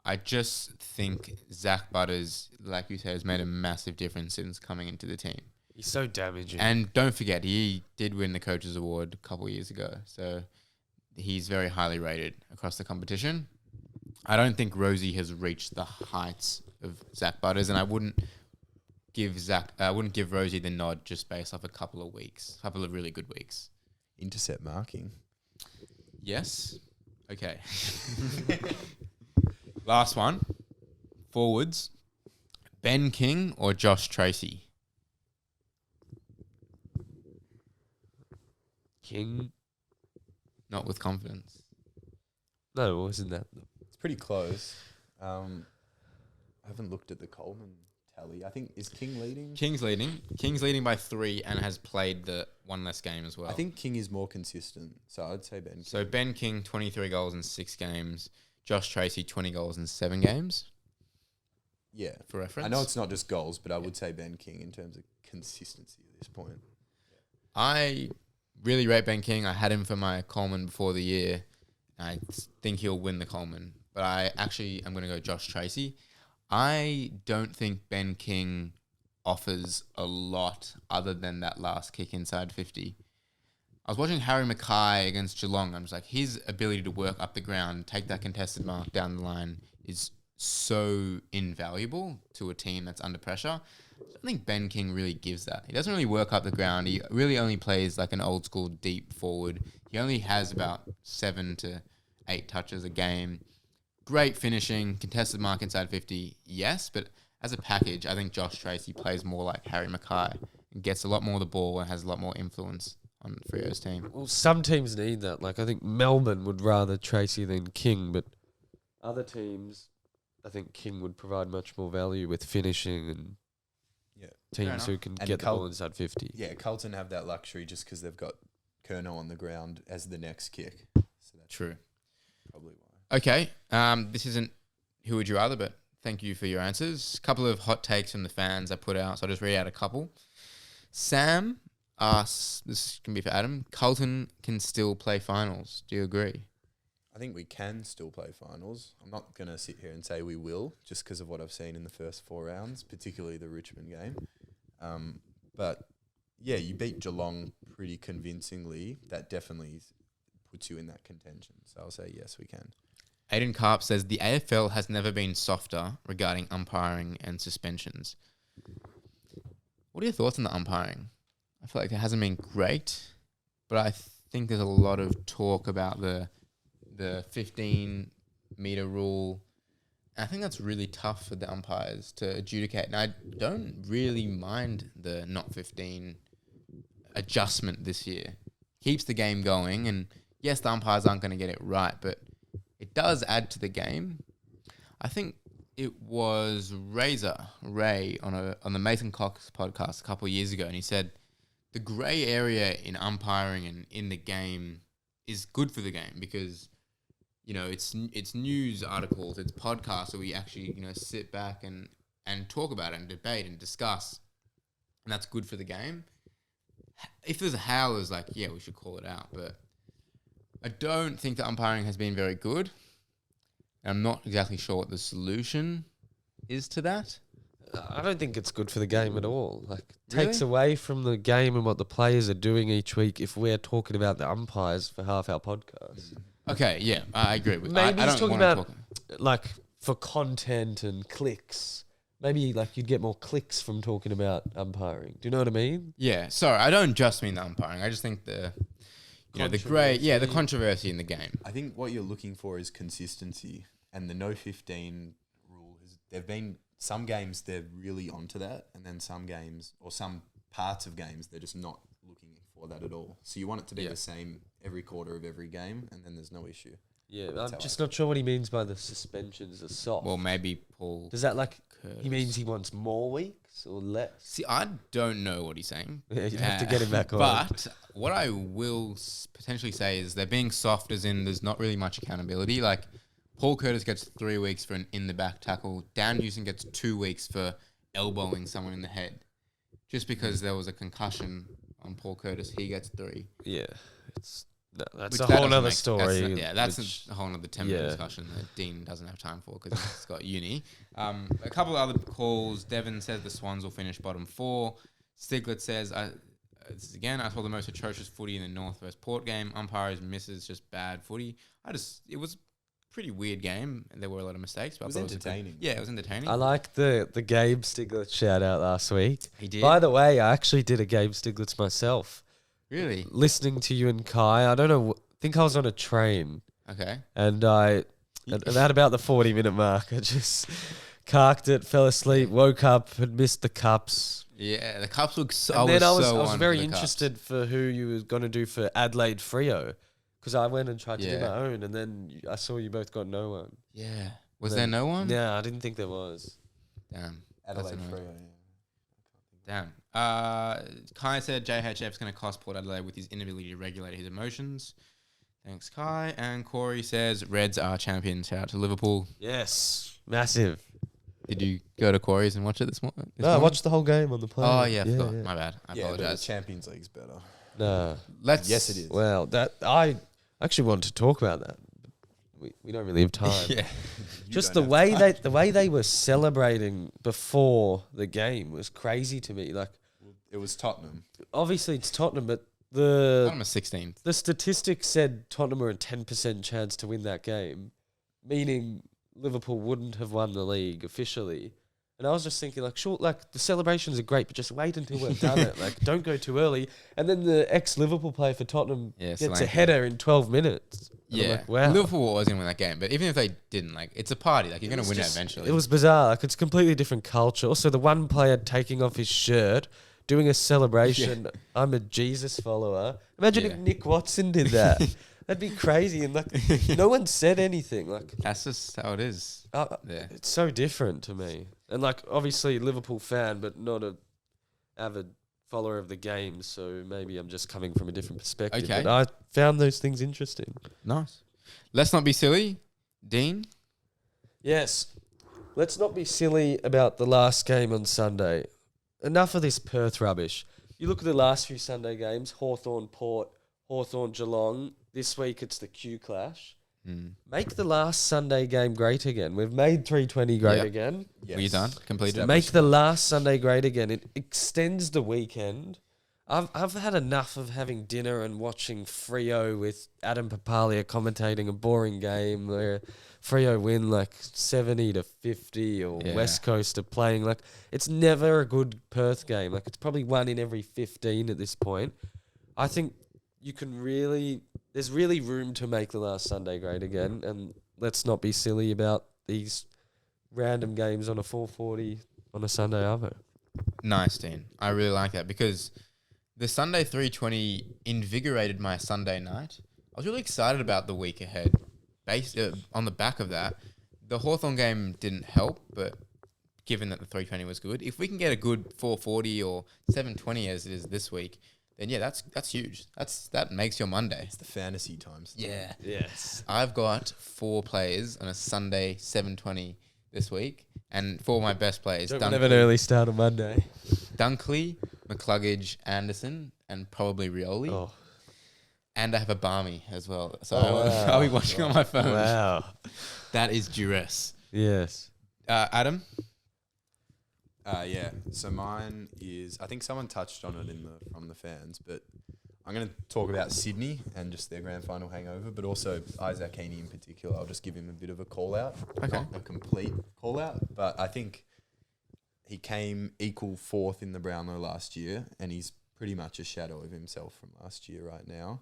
I just think Zach Butters, like you said, has made a massive difference since coming into the team. He's so damaging. And don't forget, he did win the Coaches Award a couple of years ago. So he's very highly rated across the competition. I don't think Rosie has reached the heights of Zach Butters, and I wouldn't give Rosie the nod just based off a couple of really good weeks. Intercept marking. Yes. Okay. Last one. Forwards. Ben King or Josh Tracy? King? Not with confidence. No, wasn't that? It's pretty close. I haven't looked at the Coleman tally. I think, is King leading? King's leading. King's leading by 3 and has played the one less game as well. I think King is more consistent. So I'd say Ben King. So Ben King, 23 goals in 6 games. Josh Tracy, 20 goals in 7 games. Yeah. For reference. I know it's not just goals, but I would say Ben King in terms of consistency at this point. I really rate Ben King. I had him for my Coleman before the year. I think he'll win the Coleman. But I actually am going to go Josh Tracy. I don't think Ben King offers a lot other than that last kick inside 50. I was watching Harry Mackay against Geelong. I'm just like, his ability to work up the ground, take that contested mark down the line is so invaluable to a team that's under pressure. I don't think Ben King really gives that. He doesn't really work up the ground. He really only plays like an old school deep forward. He only has about 7 to 8 touches a game. Great finishing, contested mark inside 50, yes, but as a package, I think Josh Tracy plays more like Harry Mackay and gets a lot more of the ball and has a lot more influence on Freo's team. Well, some teams need that. Like, I think Melbourne would rather Tracy than King, but other teams, I think King would provide much more value with finishing and teams who can get the ball inside 50. Yeah, Carlton have that luxury just because they've got Kerno on the ground as the next kick. So that's True. probably why. Okay, this isn't who would you rather, but thank you for your answers. A couple of hot takes from the fans I put out, so I'll just read out a couple. Sam asks, this can be for Adam, Carlton can still play finals. Do you agree? I think we can still play finals. I'm not going to sit here and say we will just because of what I've seen in the first 4 rounds, particularly the Richmond game. But, yeah, you beat Geelong pretty convincingly. That definitely puts you in that contention. So I'll say yes, we can. Aiden Karp says the AFL has never been softer regarding umpiring and suspensions. What are your thoughts on the umpiring? I feel like it hasn't been great, but I think there's a lot of talk about the 15-meter rule. And I think that's really tough for the umpires to adjudicate. And I don't really mind the not 15 adjustment this year. Keeps the game going, and yes, the umpires aren't going to get it right, but it does add to the game. I think it was Ray on the Mason Cox podcast a couple of years ago, and he said the grey area in umpiring and in the game is good for the game because, you know, it's news articles, it's podcasts where we actually, you know, sit back and talk about it and debate and discuss, and that's good for the game. If there's a howlers, like, yeah, we should call it out, but I don't think the umpiring has been very good. I'm not exactly sure what the solution is to that. I don't think it's good for the game at all. Like, it Really? takes away from the game and what the players are doing each week if we're talking about the umpires for half our podcast. Okay, yeah, I agree with Maybe I he's don't talking wanna about, like, for content and clicks. Maybe, like, you'd get more clicks from talking about umpiring. Do you know what I mean? Yeah, sorry, I don't just mean the umpiring. I just think the controversy in the game. I think what you're looking for is consistency, and the no 15 rule there've been some games they're really onto that, and then some games or some parts of games they're just not looking for that at all. So you want it to be the same every quarter of every game, and then there's no issue. Yeah, That's I'm how just not sure what he means by the suspensions are soft. Well, maybe Paul. Does that, like, Curtis. he means he wants more weeks or less? See, I don't know what he's saying. Yeah, you'd have to get him back on. But what I will potentially say is they're being soft as in there's not really much accountability. Like, Paul Curtis gets 3 weeks for an in-the-back tackle. Dan Newson gets 2 weeks for elbowing someone in the head. Just because there was a concussion on Paul Curtis, he gets 3. Yeah, that's Which a that whole doesn't other make- story. that's a whole other 10-minute discussion that Dean doesn't have time for because he's got uni. A couple of other calls. Devon says the Swans will finish bottom 4. Stiglitz says, this is again, I saw the most atrocious footy in the North versus Port game. Umpires misses just bad footy. It was a pretty weird game. And there were a lot of mistakes. But It was I thought entertaining. it was entertaining. I like the Gabe Stiglitz shout out last week. He did. By the way, I actually did a Gabe Stiglitz myself. Really? Listening to you and Kai, I don't know. I think I was on a train, Okay. and at about the 40-minute mark, I just carked it, fell asleep, woke up, had missed the cups. Yeah, the Cups look so... And then I was on for very the Cups. interested for who you were going to do for Adelaide Freo, because I went and tried to do Yeah. my own, and then I saw you both got no one. Yeah. Was Then- there no one? Yeah, I didn't think there was. Damn. Adelaide That's annoying. Freo. Damn. Kai said JHF's going to cost Port Adelaide with his inability to regulate his emotions. Thanks, Kai. And Corey says Reds are champions. Shout out to Liverpool. Yes, massive. Did you go to Corey's and watch it this morning? No, I watched the whole game on the plane. Oh, yeah, I forgot. My bad. I Yeah, but the apologize. Champions League's better. No. Yes, it is. Well, that I actually want to talk about that. But we don't really have time. Yeah. Just don't the have way they were celebrating before the game was crazy to me. Like, It was Tottenham. obviously it's Tottenham, but I'm a 16th. the statistics said Tottenham were a 10% chance to win that game, meaning Liverpool wouldn't have won the league officially. And I was just thinking, like, sure, like, the celebrations are great, but just wait until we've done it. Like, don't go too early. And then the ex-Liverpool player for Tottenham gets a Solanke. header in 12 minutes. And I'm Yeah. like, wow. Liverpool was going to win that game, but even if they didn't, like, it's a party. Like, you're going to win it eventually. It was bizarre. Like, it's a completely different culture. Also, the one player taking off his shirt, doing a celebration. I'm a Jesus follower. Imagine Yeah. if Nick Watson did that. That'd be crazy. And, like, no one said anything. Like, That's just how it is. Yeah. it's so different to me. And, like, obviously Liverpool fan, but not a avid follower of the game. So maybe I'm just coming from a different perspective. Okay. But I found those things interesting. Nice. Let's not be silly. Dean? Yes. Let's not be silly about the last game on Sunday. Enough of this Perth rubbish. You look at the last few Sunday games, Hawthorn Port, Hawthorn Geelong. This week it's the Q Clash. Make the last Sunday game great again. We've made 320 great Yep. again. Yes. Were you done? Completed? Make the last Sunday great again. It extends the weekend. I've had enough of having dinner and watching Freo with Adam Papalia commentating a boring game where Freo win like 70-50 or Yeah. West Coast are playing like it's never a good Perth game. Like it's probably 1 in every 15 at this point. I think you can there's really room to make the last Sunday great again, and let's not be silly about these random games on a 4:40 on a Sunday arvo. Nice, Dean. I really like that because the Sunday 320 invigorated my Sunday night. I was really excited about the week ahead. Based on the back of that, the Hawthorn game didn't help, but given that the 320 was good, if we can get a good 440 or 720 as it is this week, then yeah, that's huge. That makes your Monday. It's the fantasy times. Yeah. Yes. I've got 4 players on a Sunday 720 this week, and 4 of my best players. Don't have an early start on Monday. Dunkley, McCluggage, Anderson, and probably Rioli. Oh, And I have a Barmy as well. So Oh, wow. I'll be watching on my phone. wow. That is duress. Yes. Adam? Yeah. So mine is, I think someone touched on it from the fans, but I'm going to talk about Sydney and just their grand final hangover, but also Isaac Heaney in particular. I'll just give him a bit of a call out. Okay. Not a complete call out, but I think he came equal 4th in the Brownlow last year, and he's pretty much a shadow of himself from last year right now.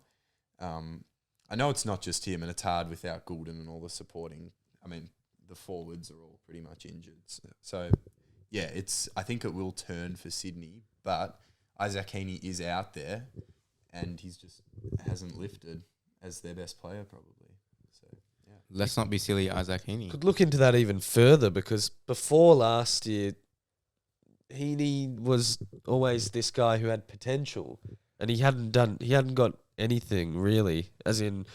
I know it's not just him, and it's hard without Goulden and all the supporting. I mean, the forwards are all pretty much injured. So yeah, I think it will turn for Sydney, but Isaac Heaney is out there, and he's just hasn't lifted as their best player probably. So yeah, Let's not be silly, Isaac Heaney. Could look into that even further because before last year, Heaney was always this guy who had potential, and he hadn't got anything really, as in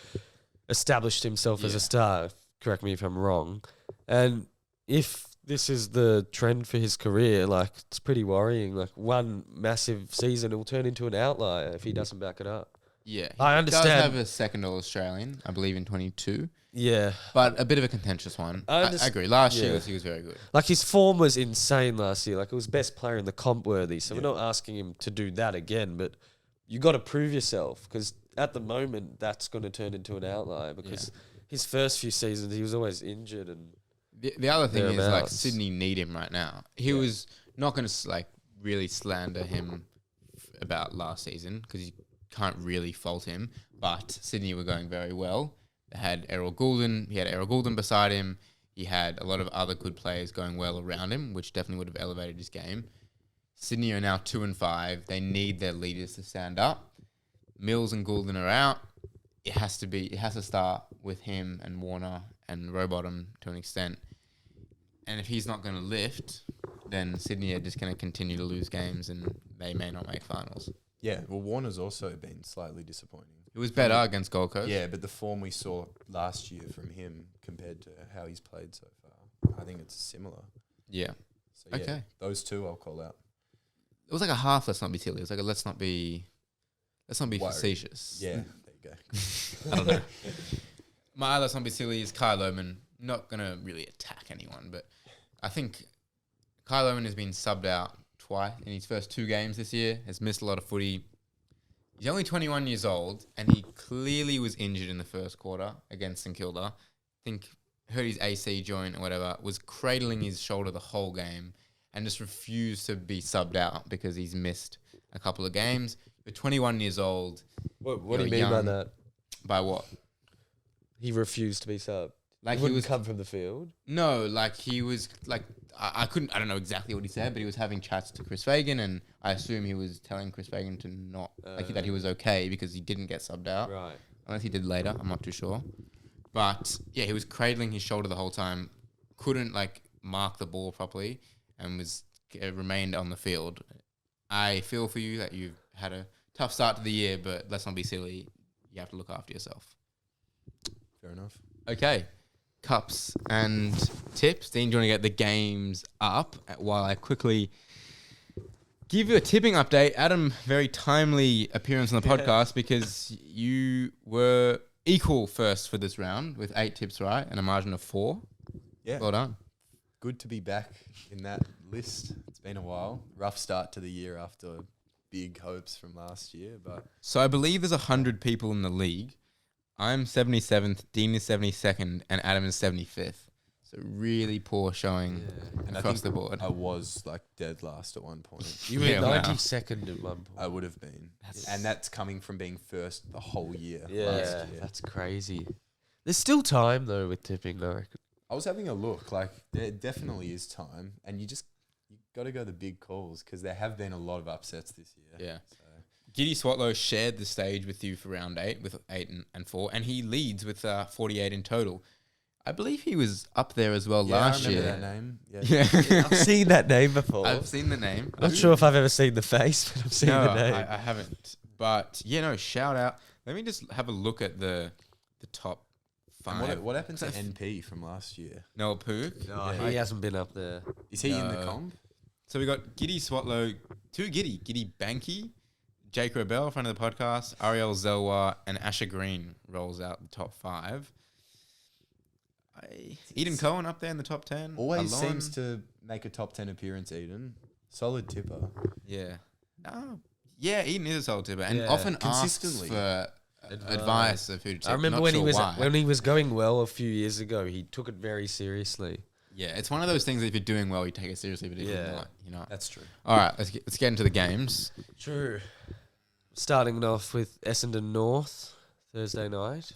established himself as Yeah. a star. correct me if I'm wrong. And if this is the trend for his career, like, it's pretty worrying. Like, one massive season will turn into an outlier if he doesn't back it up. Yeah, he I understand. does have a second All Australian, I believe, in 22, Yeah. but a bit of a contentious one. I I agree. Last year yeah. he was very good. Like, his form was insane last year. Like, it was best player in the comp worthy. So Yeah. we're not asking him to do that again, but you got to prove yourself, because at the moment that's going to turn into an outlier, because his first few seasons he was always injured. And The other thing is, like, Thereabouts. Sydney need him right now. He was not going to like really slander him about last season because you can't really fault him. But Sydney were going very well. They had Errol Goulden. He had Errol Goulden beside him. He had a lot of other good players going well around him, which definitely would have elevated his game. Sydney are now 2-5. They need their leaders to stand up. Mills and Goulden are out. It has to start with him and Warner and Rowbottom to an extent. And if he's not going to lift, then Sydney are just going to continue to lose games and they may not make finals. Yeah, well, Warner's also been slightly disappointing. It was better against Gold Coast. Yeah, but the form we saw last year from him compared to how he's played so far, I think it's similar. Yeah. So yeah, Okay. those two I'll call out. It was like a half let's not be silly. It was like a let's not be Worried. facetious. Yeah, there you go. I don't know. My let's not be silly is Kyle Lohman. Not going to really attack anyone, but I think Kyle Lohman has been subbed out twice in his first 2 games this year, has missed a lot of footy. He's only 21 years old, and he clearly was injured in the first quarter against St Kilda. I think hurt his AC joint or whatever, was cradling his shoulder the whole game and just refused to be subbed out because he's missed a couple of games. You're 21 years old. what do you You're mean by young. that? By what? He refused to be subbed. Like He he wouldn't was come from the field. No, like he was like I don't know exactly what he said, but he was having chats to Chris Fagan, and I assume he was telling Chris Fagan to not that he was okay because he didn't get subbed out. Right. Unless he did later, I'm not too sure. But yeah, he was cradling his shoulder the whole time, couldn't like mark the ball properly, and remained on the field. I feel for you that you've had a tough start to the year, but let's not be silly. You have to look after yourself. Fair enough. Okay. Cups and tips. Dean, do you want to get the games up while I quickly give you a tipping update? Adam, very timely appearance on the podcast because you were equal first for this round with 8 tips right and a margin of 4. Yeah. Well done. Good to be back in that list. It's been a while. Rough start to the year after big hopes from last year, but So I believe there's 100 people in the league. I'm 77th, Dean is 72nd, and Adam is 75th. So really poor showing and across the board. I was like dead last at one point. You were Yeah, wow. 92nd at one point. I would have been. And that's coming from being first the whole year last Yeah, year. that's crazy. There's still time though with tipping, I reckon. I was having a look, like there definitely is time, and you got to go the big calls because there have been a lot of upsets this year. Yeah. So. Giddy Swatlow shared the stage with you for round 8 with 8 and 4, and he leads with 48 in total. I believe he was up there as well last I remember year. that name. Yeah. Yeah, I've seen that name before. I've seen the name. Not sure if I've ever seen the face, but I've seen No, the name. I haven't. But yeah, no, shout out. Let me just have a look at the top And 5. what happened to NP from last year? Noah Pook. No, Yeah. he hasn't been up there. Is he in the No. comp? So we got Giddy Swatlow, 2 Giddy Banky, Jake Rebel, friend of the podcast, Ariel Zelwa, and Asher Green rolls out the top 5. Eden Cohen up there in the top 10. Always Alon. seems to make a top 10 appearance, Eden. Solid tipper. Yeah. No. Yeah, Eden is a solid tipper and Yeah. often Consistently. asks for advice of who to take. I remember Not when sure he was why. when he was going well a few years ago. He took it very seriously. Yeah, it's one of those things that if you're doing well, you take it seriously, but if Yeah. you're not, you're not. That's true. All right, let's get into the games. True. Starting off with Essendon North Thursday night.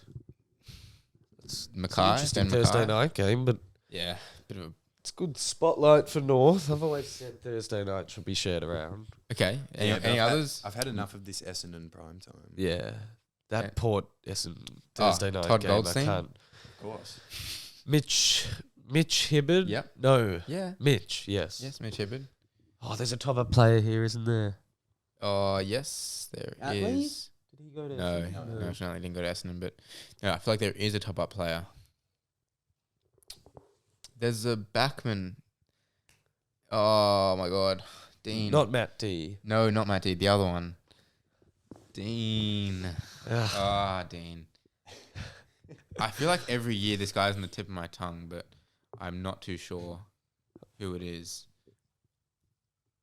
It's Mackay, an interesting Ben Thursday Mackay. night game, but Yeah, bit of a... it's good spotlight for North. I've always said Thursday night should be shared around. Okay, any, Yeah, but any I've had- others? I've had enough of this Essendon prime time. Yeah, that Yeah. Port Essendon Thursday night Todd game. Goldstein? I can't. Of course. Mitch Hibbard. Yep. No. Yeah. Mitch. Yes. Yes, Mitch Hibbard. Oh, there's a top up player here, isn't there? Oh, yes, there Atley? is. Did he go to? No, no, he didn't go to Essendon, but yeah, I feel like there is a top-up player. There's a backman. Oh my god, Dean. Not Matt D. No, not Matt D. The other one. Dean. Ugh. Dean. I feel like every year this guy's on the tip of my tongue, but I'm not too sure who it is.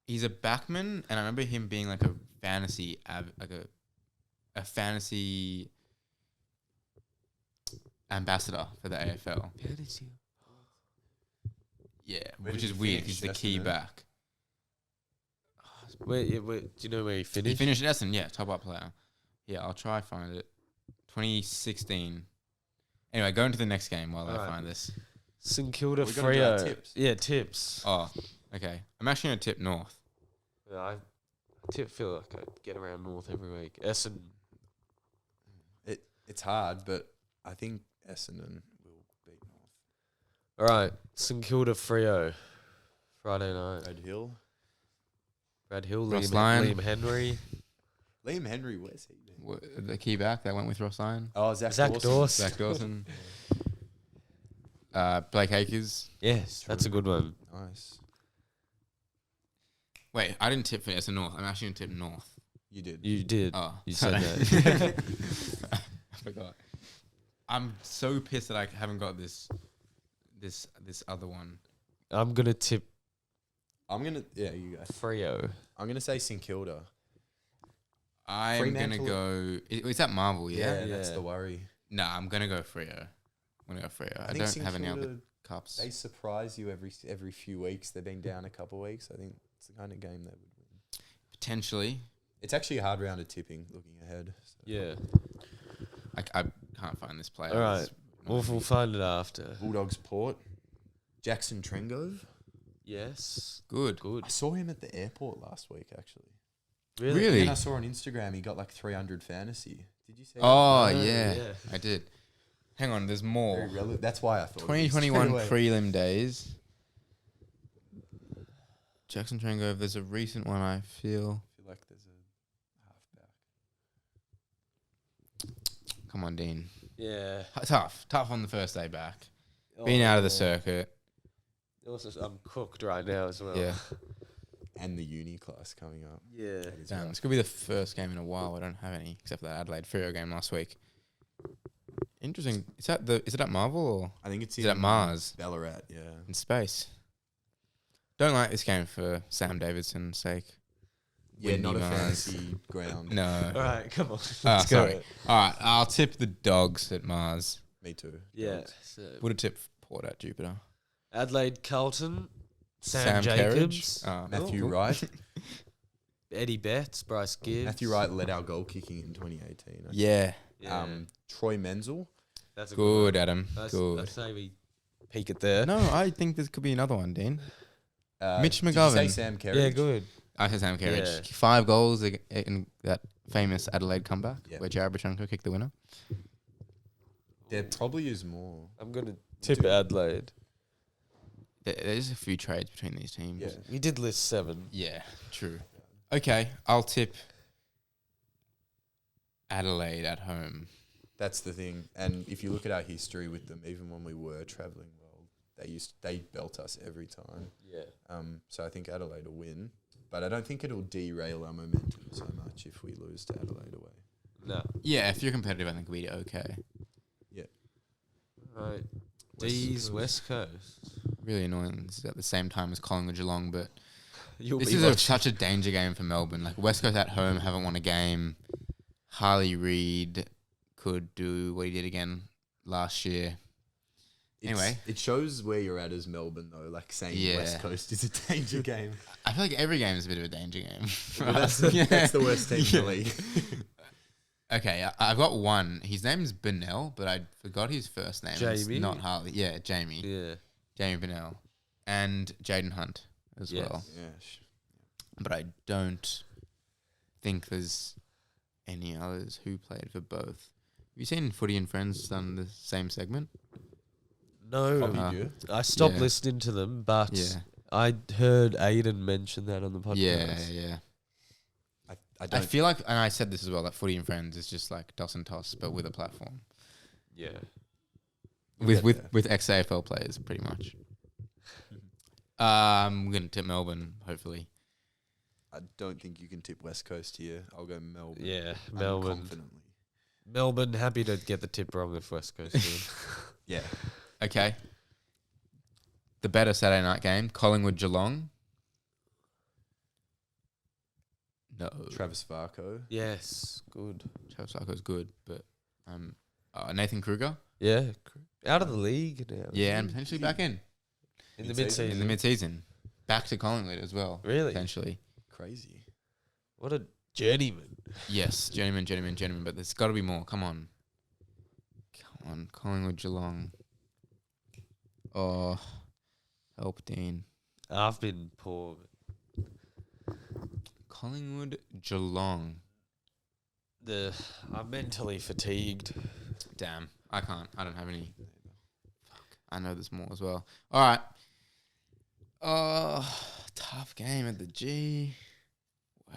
He's a backman, and I remember him being like a fantasy, a fantasy ambassador for the AFL. Yeah, Where which did is he weird. finish? He's the Essendon? key back. Wait, do you know where he He finished? finished at Essendon, yeah, top up player. Yeah, I'll try find it. 2016. Anyway, go into the next game while I Alright. find this. St Kilda We gotta do our Freo. tips. Yeah, tips. Oh, okay. I'm actually going to tip North. Yeah, I feel like I get around North every week. Essendon. It's hard, but I think Essendon will beat North. All right, St Kilda Freo. Friday night. Red Hill. Brad Hill, Ross Lyon. Liam Henry. Liam Henry, where's he been? The key back that went with Ross Lyon. Oh, Zach Dawson. Dawson. Zach Dawson. Blake Acres. Yes, that's a good one. Nice. Wait, I didn't tip for Essendon North. I'm actually going to tip North. You did. You did. Oh. You said sorry. that. I forgot. I'm so pissed that I haven't got this other one. I'm going to tip you go. Freo. I'm gonna say St Kilda. I'm going to Fremantle- go... Is that Marvel, yeah? That's Yeah. the worry. Nah, I'm going to go Freo. I'm going to go Freo. I think don't St have any other Kilda, cups. They surprise you every few weeks. They've been down a couple of weeks. I think it's the kind of game they would win. Potentially. It's actually a hard round of tipping looking ahead. So. Yeah. I can't find this player. All right. It's We'll find it after. Bulldogs Port. Jackson Trengove. Yes. good. Good. I saw him at the airport last week, actually. Really? And I saw on Instagram he got like 300 fantasy. Did you see Oh, Oh, yeah. yeah. I did. Hang on, there's that? more. That's why I thought. of it 2021 straight away. prelim days. Jackson Trengove, there's a recent one I feel. I feel like there's a halfback. Come on, Dean. Yeah. Tough on the first day back. Being out of the circuit. Also, I'm cooked right now as well. Yeah. And the uni class coming up. Yeah. That is Damn, rough. this could be the first game in a while I don't have any, except for that Adelaide Freo game last week. Interesting. Is it at Marvel or I think it's is it at Mars Ballarat, yeah. in space? Don't like this game for Sam Davidson's sake. Yeah, Windy not a Mars. fantasy ground. No. All right, come on. Oh, Let's go. sorry. All right, I'll tip the Dogs at Mars. Me too. Yeah. Dogs. So Would have tipped Port at Jupiter. Adelaide Carlton, Sam Kerridge. Jacobs, Oh, Matthew cool. Wright. Eddie Betts, Bryce Gibbs. Matthew Wright led our goal kicking in 2018. Yeah. Yeah. Troy Menzel. That's a Good, one. Adam. I'd Good. say we peak it there. No, I think this could be another one, Dean. Mitch Did you say McGovern. Sam Kerridge? Yeah, good. I said Sam Kerridge. Yeah. 5 goals in that famous Adelaide comeback Yep. where Jared Bachanko kicked the winner. There probably is more. I'm going to tip Adelaide. There's a few trades between these teams. Yeah. We did list 7. Yeah, true. Okay, I'll tip Adelaide at home. That's the thing. And if you look at our history with them, even when we were travelling well, they belt us every time. Yeah. So I think Adelaide will win. But I don't think it'll derail our momentum so much if we lose to Adelaide away. No. Yeah, if you're competitive, I think we'd be okay. Right. D's West Coast. Really annoying. This is at the same time as Collingwood Geelong, but You'll this be is watching. such a danger game for Melbourne. Like West Coast at home haven't won a game. Harley Reid could do what he did again last year. Anyway. It shows where you're at as Melbourne, though. Like saying Yeah. West Coast is a danger game. I feel like every game is a bit of a danger game. for Well, that's, us. that's the worst team in Yeah. the league. Okay, I've got one. His name's Bennell, but I forgot his first name. It's Jamie? not Harley. Yeah, Jamie. Yeah. Jamie Bennell. And Jaden Hunt as Yes. well. Yeah. But I don't think there's any others who played for both. Have you seen Footy and Friends done the same segment? No. Probably do. I stopped Yeah. listening to them, but Yeah. I heard Aiden mention that on the podcast. Yeah. I I don't. feel like, and I said this as well, that Footy and Friends is just like Doss and Toss, but with a platform. Yeah. We'll get there. With ex-AFL players, pretty much. I'm going to tip Melbourne, hopefully. I don't think you can tip West Coast here. I'll go Melbourne. Yeah, Melbourne. Confidently. Melbourne, happy to get the tip wrong if West Coast win. Yeah. Okay. The better Saturday night game, Collingwood Geelong. No. Travis Varco. Yes, good. Travis Sarko's good, but Nathan Kruger. Yeah, out of the league now. Yeah, and potentially back in in the mid-season. mid-season. the mid-season. Back to Collingwood as well. Really? Potentially. Crazy. What a journeyman. Yes, journeyman. But there's got to be more. Come on, Collingwood Geelong. Oh, help Dean. I've been poor. Collingwood Geelong. I'm mentally fatigued. Damn, I can't. I don't have any. Fuck, I know there's more as well. All right. Tough game at the G.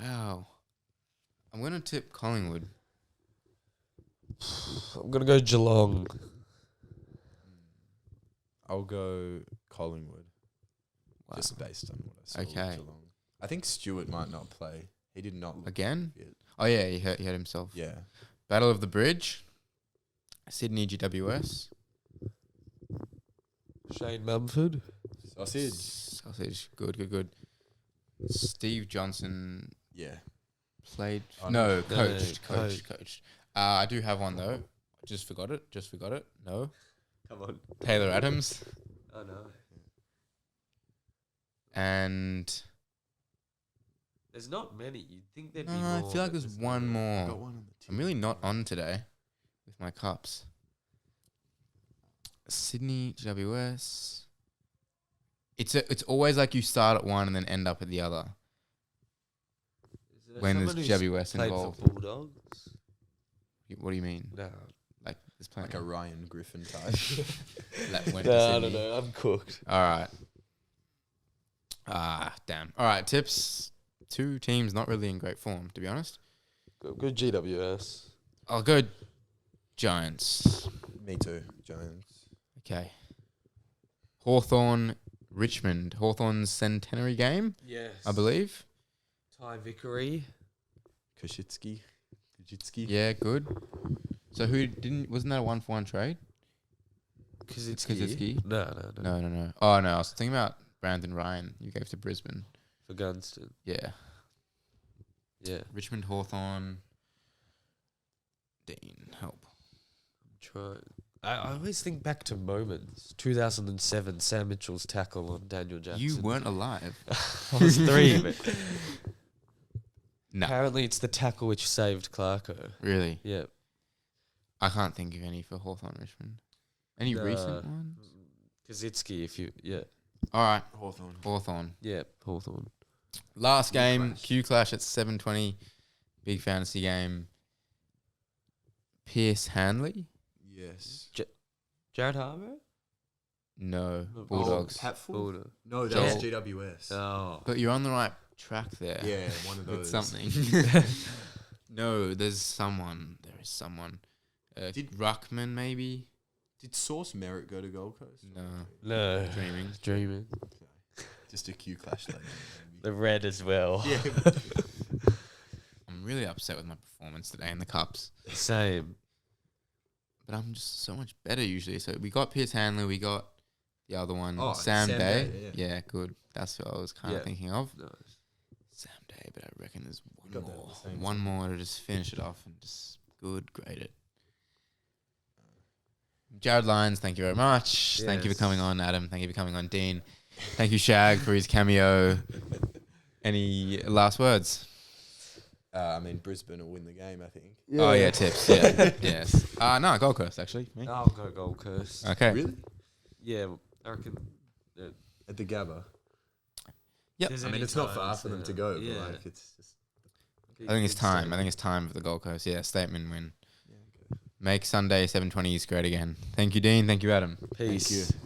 Wow. I'm gonna tip Collingwood. I'm gonna go Geelong. I'll go Collingwood. Wow. Just based on what I saw. Okay. With Geelong. I think Stewart might not play. He did not look Again? fit. Oh yeah, he hurt himself. Yeah. Battle of the Bridge. Sydney GWS. Shane Mumford. Sausage. Good. Steve Johnson Yeah. played. Oh, no, no, coached. coached. I do have one though. Just forgot it. No. Come on. Taylor Adams. Oh no. And There's not many. You'd think there'd no, be more. I feel like but there's one more. Got one on the tip. I'm really not on today with my cups. Sydney GWS. It's always like you start at one and then end up at the other Is there when there's someone who's GWS played involved. for Bulldogs? What do you mean? No. Like there's plenty. Like a Ryan Griffin type. that went to No, I don't Sydney. know. I'm cooked. All right. Damn. All right, tips. Two teams not really in great form, to be honest. Good GWS. I'll go Giants. Me too. Giants. Okay. Hawthorn, Richmond. Hawthorn's centenary game, Yes. I believe. Ty Vickery. Kajitsky. Yeah, good. So wasn't that a 1-for-1 trade? Kaczynski. No. No. Oh no, I was thinking about Brandon Ryan. You gave to Brisbane. For Gunston. Yeah. Yeah. Richmond, Hawthorn. Dean, help. Try. I always think back to moments. 2007, Sam Mitchell's tackle on Daniel Jackson. You weren't alive. I was 3, but No. apparently it's the tackle which saved Clarko. Really? Yeah. I can't think of any for Hawthorn, Richmond. Any recent ones? Kaczynski, if you... Yeah. All right. Hawthorn. Yeah, Hawthorn. Last game, Q Clash at 7:20. Big fantasy game. Pierce Hanley? Yes. Jared Harbour? No. Oh, Bulldogs. Hatful? Bulldog. No, that Joel. was GWS. Oh. But you're on the right track there. Yeah, one of those. With something. No, there's someone. There is someone. Did- Ruckman, maybe? Did Source Merritt go to Gold Coast? No. No. Dreaming. Dreaming. Just a Q Clash legend. The red as well. Yeah. I'm really upset with my performance today in the Cups. Same. But I'm just so much better usually. So we got Pierce Hanley. We got the other one. Oh, Sam Sam Day. Day, Yeah, good. That's what I was kind of Yeah. thinking of. Nice. Sam Day, but I reckon there's Got one that more. the same One more to just finish it off and just grade it. Jared Lyons, thank you very much. Thank you for Yes. coming on, Adam. Thank you for coming on, Dean. Thank you, Shag, for his cameo. Any last words? I mean, Brisbane will win the game, I think. Oh, yeah, tips. Yeah. Yes. No, Gold Coast, actually. Me. I'll go Gold Coast. Okay. Really? Yeah, I reckon. At the Gabba. Yep. There's I mean, any it's not far times, for them to go, but Yeah. like, it's just... I think it's time. I think it's time for the Gold Coast. Yeah, statement win. Yeah, okay. Make Sunday 7:20s great again. Thank you, Dean. Thank you, Adam. Peace. Thank you.